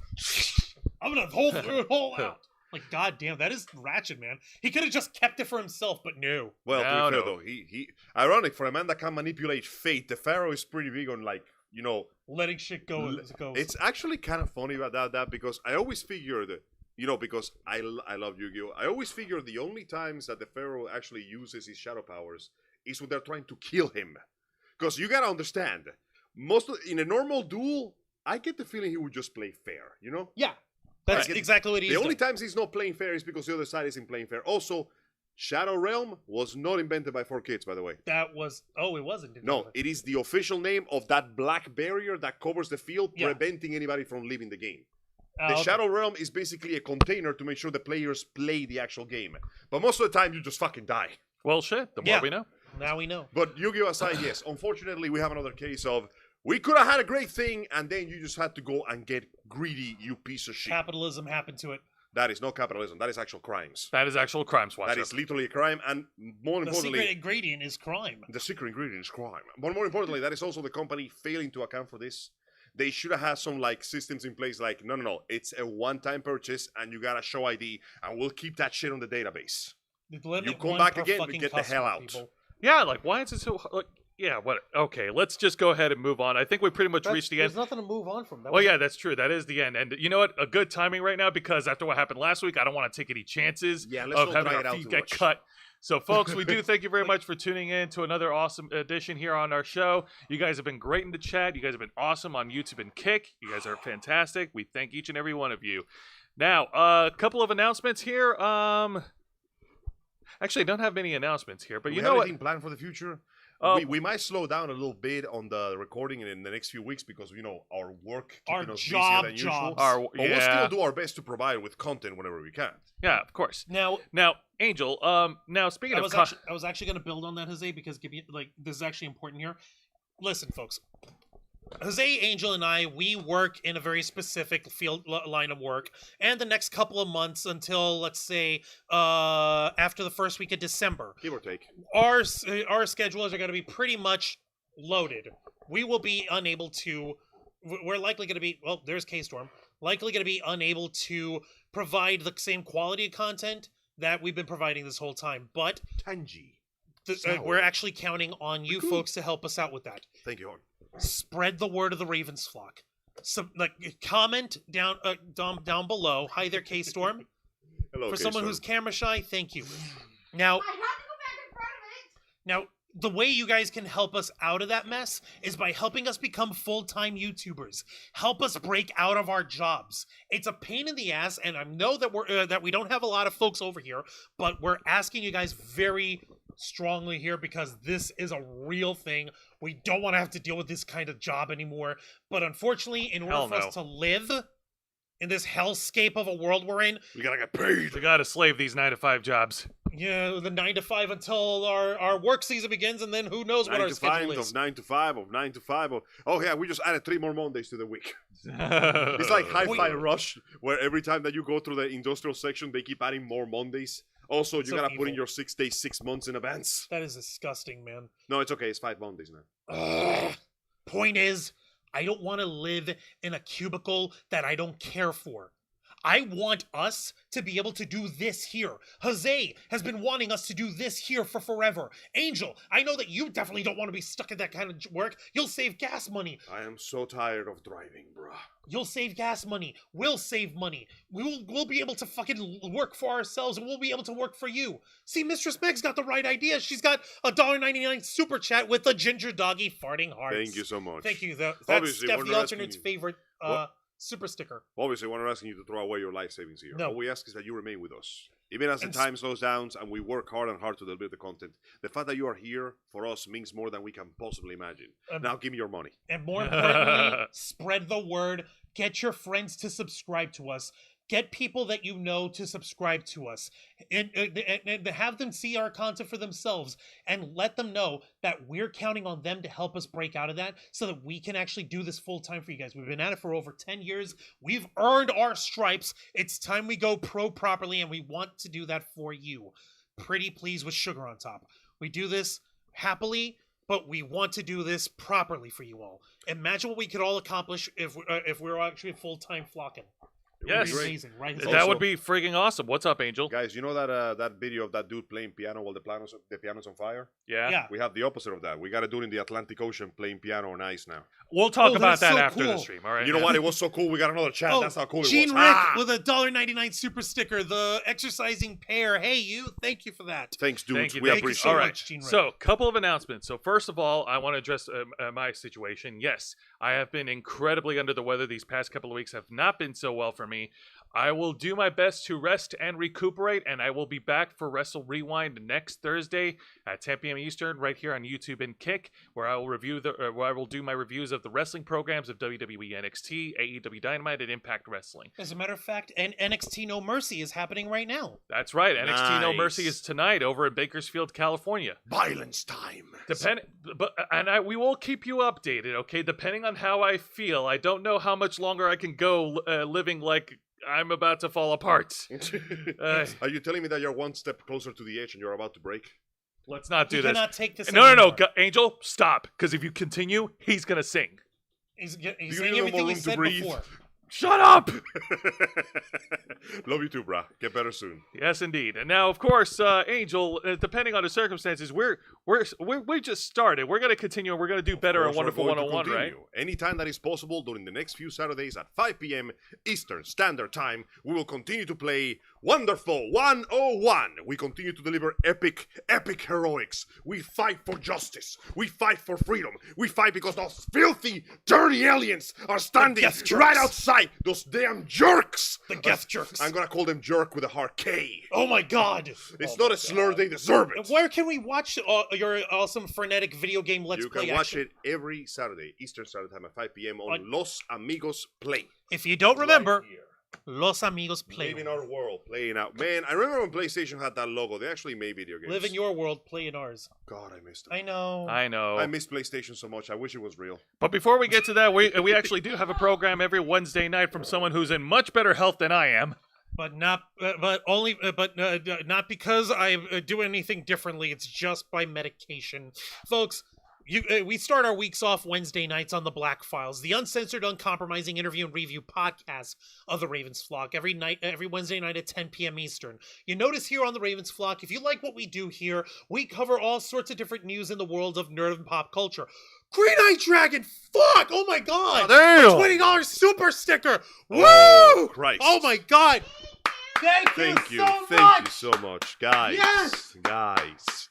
I'm gonna hold the whole out. Like, goddamn, that is ratchet, man. He could have just kept it for himself, but no. Well, No, to be fair no. though, he ironic for a man that can manipulate fate. The Pharaoh is pretty big on like Letting shit go as it goes. It's actually kind of funny about that because I always figured, because I love Yu-Gi-Oh! I always figured the only times that the Pharaoh actually uses his shadow powers is when they're trying to kill him. Because you gotta understand, in a normal duel, I get the feeling he would just play fair, Yeah. That's Like, exactly what he The is. only times he's not playing fair is because the other side isn't playing fair. Also, Shadow Realm was not invented by 4Kids, by the way. That was... Oh, it wasn't. No, it is the official name of that black barrier that covers the field, Yeah. preventing anybody from leaving the game. Oh, The okay. Shadow Realm is basically a container to make sure the players play the actual game. But most of the time, you just fucking die. Well, shit, the more Yeah. we know. Now we know. But Yu-Gi-Oh! Aside, yes. Unfortunately, we have another case of we could have had a great thing, and then you just had to go and get greedy, you piece of shit. Capitalism happened to it. That is not capitalism. That is actual crimes. That is actual crime swatcher. That is literally a crime, and more The importantly, secret ingredient is crime. the secret ingredient is crime. But more importantly, that is also the company failing to account for this. They should have had some systems in place like, no, it's a one-time purchase, and you gotta show ID, and we'll keep that shit on the database. Limit You come one back per again, we fucking get the hell customer, out. people. Yeah, like, why is it so... yeah, what... Okay, let's just go ahead and move on. I think we pretty much reached the end. There's nothing to move on from. That Well, was- yeah, that's true. That is the end. And you know what? A good timing right now, because after what happened last week, I don't want to take any chances Yeah, let's of not having drag it our out feet too get much. cut. So, folks, we do thank you very much for tuning in to another awesome edition here on our show. You guys have been great in the chat. You guys have been awesome on YouTube and Kick. You guys are fantastic. We thank each and every one of you. Now, a couple of announcements here. Actually, I don't have many announcements here, but Do you we know have what? anything planned for the future? Uh, We might slow down a little bit on the recording in the next few weeks because our work Our keeping us job busier than usual. jobs. But we'll Yeah, still do our best to provide with content whenever we can. yeah, of course. Now, Now, Angel. Now speaking I of, was actually going to build on that, Jose, because this is actually important here. Listen, folks. Jose, Angel, and I, we work in a very specific line of work, and the next couple of months until, let's say, after the first week of December, Give or take. our schedules are going to be pretty much loaded. We will be unable to. We're likely going to be. Well, there's K-Storm. Likely going to be unable to provide the same quality of content that we've been providing this whole time. But Tangy. we're actually counting on you folks to help us out with that. Thank you, Horn. Spread the word of the Ravens flock. So, comment down below. Hi there, K-Storm. Hello, For someone K-Storm. who's camera shy, thank you. Now, I had to go back in front of it. Now, the way you guys can help us out of that mess is by helping us become full-time YouTubers. Help us break out of our jobs. It's a pain in the ass, and I know that we don't have a lot of folks over here, but we're asking you guys very strongly here because this is a real thing. We don't want to have to deal with this kind of job anymore. But unfortunately, in order Hell for no. us to live in this hellscape of a world we're in, We gotta get paid. we gotta slave these 9-to-5 jobs. the 9 to 5 until our work season begins, and then who knows what 9 our to schedule 5 is. of 9 to 5 of 9 to 5 of... Oh, yeah, we just added 3 more Mondays to the week. It's It's like Hi-Fi Rush, where every time that you go through the industrial section, they keep adding more Mondays. Also, you So gotta put in evil. your 6 days, 6 months in advance. That is disgusting, man. No, it's okay. It's 5 Mondays now. Ugh. Point is, I don't want to live in a cubicle that I don't care for. I want us to be able to do this here. Jose has been wanting us to do this here for forever. Angel, I know that you definitely don't want to be stuck in that kind of work. You'll save gas money. I am so tired of driving, bruh. You'll save gas money. We'll save money. We'll be able to fucking work for ourselves, and we'll be able to work for you. See, Mistress Meg's got the right idea. She's got a $1.99 super chat with the ginger doggy farting hearts. Thank you so much. Thank you. That's Obviously, Steph we're the not Alternate's asking favorite What? super sticker. Obviously, we're not asking you to throw away your life savings here. No. All we ask is that you remain with us. Even as the And time slows down and we work hard and hard to deliver the content, the fact that you are here for us means more than we can possibly imagine. Um, Now, give me your money. And more importantly, spread the word. Get your friends to subscribe to us. Get people that you know to subscribe to us. And have them see our content for themselves. And let them know that we're counting on them to help us break out of that so that we can actually do this full time for you guys. We've been at it for over 10 years. We've earned our stripes. It's time we go pro properly, and we want to do that for you. Pretty please with sugar on top. We do this happily, but we want to do this properly for you all. Imagine what we could all accomplish if we were actually full-time flocking. It would Yes. be amazing, right? That Also- would be frigging awesome. What's up, Angel? Guys, you know that video of that dude playing piano while the piano's on fire? Yeah. Yeah. We have the opposite of that. We got to do it in the Atlantic Ocean playing piano on ice now. We'll talk Oh, about that's that so after the cool. stream. All right. You know what? It was so cool. We got another chat. Oh, That's how cool Gene it Rick was. Ah! with a $1.99 super sticker. The exercising pair. Hey, you. Thank you for that. Thanks, dudes. Thank you. We Thank you appreciate so All it. right. much, Gene Rick. So, couple of announcements. So, first of all, I want to address my situation. Yes, I have been incredibly under the weather these past couple of weeks. Have not been so well for me. I will do my best to rest and recuperate, and I will be back for Wrestle Rewind next Thursday at 10 p.m. Eastern, right here on YouTube and Kick, where I will where I will do my reviews of the wrestling programs of WWE NXT, AEW Dynamite, and Impact Wrestling. As a matter of fact, NXT No Mercy is happening right now. That's right. NXT No Nice. Mercy is tonight over in Bakersfield, California. Violence time. We will keep you updated, okay? Depending on how I feel, I don't know how much longer I can go living like I'm about to fall apart. Are you telling me that you're one step closer to the edge and you're about to break? Let's not do You this. cannot take this No, anymore. Angel, stop. Because if you continue, he's gonna sing. He's you saying need a little everything more he room to said breathe? before. Shut up. Love you too, brah. Get better soon. Yes, indeed. And now, of course, Angel, depending on the circumstances, we're we just started. We're gonna continue. We're gonna do better Of in course, we're Wonderful going to 101, right? continue. Anytime that is possible during the next few Saturdays at 5 p.m. Eastern Standard Time, we will continue to play Wonderful 101. We continue to deliver epic heroics. We fight for justice. We fight for freedom. We fight because those filthy, dirty aliens are standing right outside. Those damn jerks. The Geth jerks. I'm gonna call them jerk with a hard K. Oh my god. It's not a slur, they deserve it. Where can we watch your awesome frenetic video game Let's You Play can watch action? it every Saturday, Eastern Standard Time at 5 p.m. on Los Amigos Play. If you don't remember, Right here. Los Amigos Play. Live in our world, playing out. Man, I remember when PlayStation had that logo. They actually made video games. Live in your world, play in ours. God, I missed it. I know. I know. I miss PlayStation so much. I wish it was real. But before we get to that, we actually do have a program every Wednesday night from someone who's in much better health than I am. But not because I do anything differently. It's just by medication, folks. We start our weeks off Wednesday nights on the Black Files, the uncensored, uncompromising interview and review podcast of the Ravens Flock, every Wednesday night at 10 p.m. Eastern. You notice here on the Ravens Flock, if you like what we do here, we cover all sorts of different news in the world of nerd and pop culture. Green Eye Dragon, fuck! Oh my god! Damn! $20 super sticker! Oh, Woo! Christ. Oh my god! Thank you. so Thank much! you so much. Guys. Yes! Guys.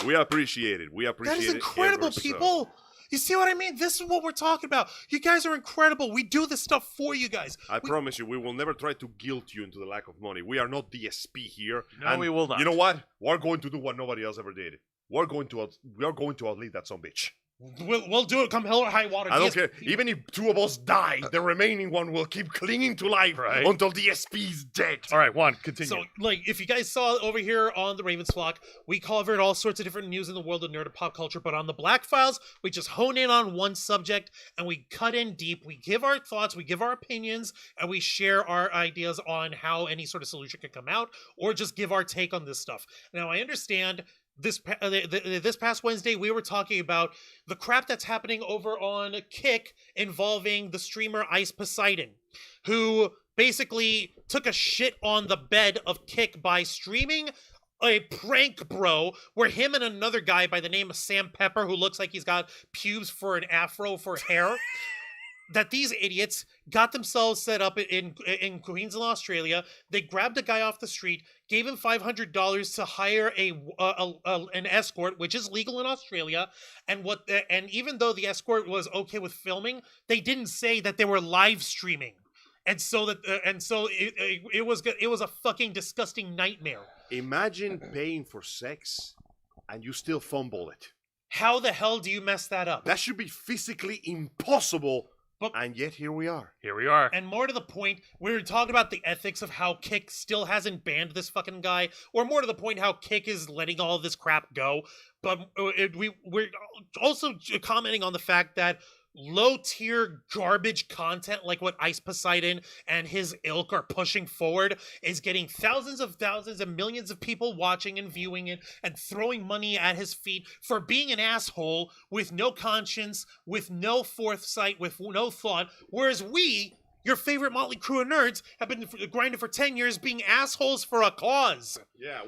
We appreciate it. We appreciate That it. is incredible, ever so. people. You see what I mean? This is what we're talking about. You guys are incredible. We do this stuff for you guys. I promise you, we will never try to guilt you into the lack of money. We are not DSP here. No, and we will not. You know what? We're going to do what nobody else ever did. We are going to outlive that sumbitch. We'll do it come hell or high water. I don't care. Even if two of us die, the remaining one will keep clinging to life Right. until DSP's dead. All right, Juan, continue. So, if you guys saw over here on the Ravens Flock, we covered all sorts of different news in the world of nerd and pop culture, but on the Black Files, we just hone in on one subject, and we cut in deep. We give our thoughts, we give our opinions, and we share our ideas on how any sort of solution could come out, or just give our take on this stuff. Now, I understand this past Wednesday, we were talking about the crap that's happening over on Kick involving the streamer Ice Poseidon, who basically took a shit on the bed of Kick by streaming a prank bro where him and another guy by the name of Sam Pepper, who looks like he's got pubes for an afro for hair, that these idiots got themselves set up in Queensland, Australia. They grabbed a guy off the street, gave him $500 to hire an escort, which is legal in Australia. And even though the escort was okay with filming, they didn't say that they were live streaming. And so it was a fucking disgusting nightmare. Imagine paying for sex and you still fumble it. How the hell do you mess that up? That should be physically impossible. And yet here we are. Here we are. And more to the point, we were talking about the ethics of how Kick still hasn't banned this fucking guy, or more to the point, how Kick is letting all of this crap go. But we're also commenting on the fact that low-tier garbage content like what Ice Poseidon and his ilk are pushing forward is getting thousands and millions of people watching and viewing it and throwing money at his feet for being an asshole with no conscience, with no foresight, with no thought, whereas we, your favorite motley crew of nerds, have been grinding for 10 years being assholes for a cause. Yeah,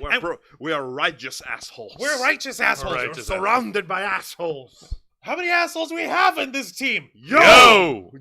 we are righteous assholes. We're righteous assholes. Right. We're surrounded by assholes. How many assholes do we have in this team? Yo!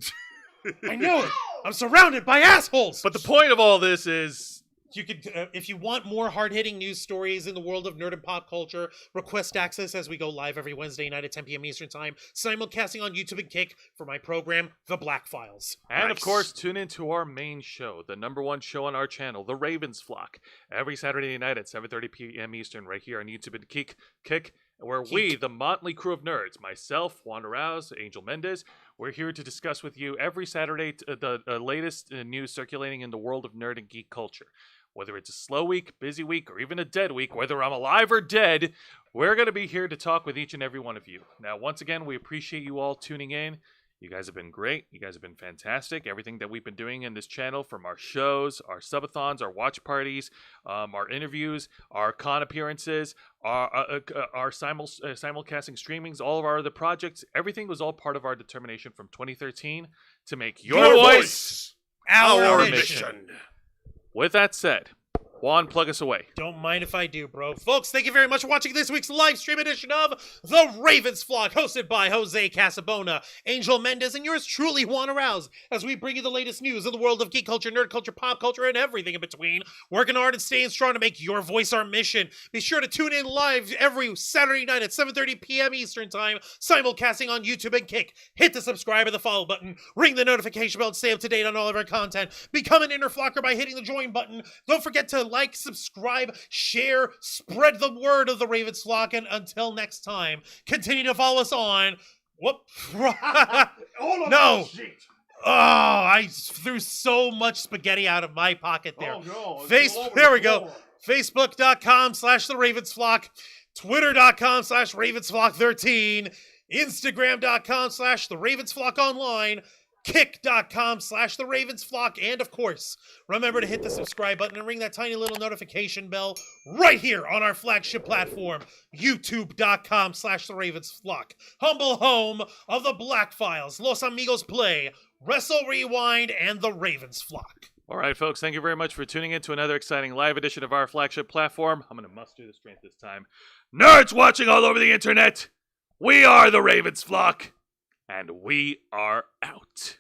I know it. I'm surrounded by assholes. But the point of all this is, you could, if you want more hard-hitting news stories in the world of nerd and pop culture, request access as we go live every Wednesday night at 10 p.m. Eastern Time, simulcasting on YouTube and Kick for my program, The Black Files. and of Nice. course, tune into our main show, the #1 show on our channel, The Ravens Flock, every Saturday night at 7:30 p.m. Eastern, right here on YouTube and Kick, where we, the motley crew of nerds, myself, Juan Arouse, Angel Mendez, we're here to discuss with you every Saturday the latest news circulating in the world of nerd and geek culture. Whether it's a slow week, busy week, or even a dead week, whether I'm alive or dead, we're going to be here to talk with each and every one of you. Now, once again, we appreciate you all tuning in. You guys have been great. You guys have been fantastic. Everything that we've been doing in this channel, from our shows, our subathons, our watch parties, our interviews, our con appearances, our simulcasting streamings, all of our other projects, everything was all part of our determination from 2013 to make your voice Our our mission. mission. With that said, Juan, plug us away. Don't mind if I do, bro. Folks, thank you very much for watching this week's live stream edition of The Ravens Flock, hosted by Jose Casabona, Angel Mendez, and yours truly, Juan Arouse, as we bring you the latest news in the world of geek culture, nerd culture, pop culture, and everything in between. Working hard and staying strong to make your voice our mission. Be sure to tune in live every Saturday night at 7:30 p.m. Eastern Time, simulcasting on YouTube and Kick. Hit the subscribe and the follow button. Ring the notification bell to stay up to date on all of our content. Become an inner flocker by hitting the join button. Don't forget to like, subscribe, share, spread the word of the Ravens Flock, and until next time, continue to follow us on. Whoop. No. Oh, I threw so much spaghetti out of my pocket there. Oh, no. There we go. Facebook.com/The Ravens Flock, Twitter.com/RavensFlock13, Instagram.com/The Ravens Flock Online, Kick.com/The Ravens Flock, and of course, remember to hit the subscribe button and ring that tiny little notification bell right here on our flagship platform, YouTube.com/The Ravens Flock, humble home of the Black Files, Los Amigos Play, Wrestle Rewind, and The Ravens Flock. All right, folks, thank you very much for tuning in to another exciting live edition of our flagship platform. I'm going to muster the strength this time. Nerds watching all over the internet, we are the Ravens Flock, and we are out.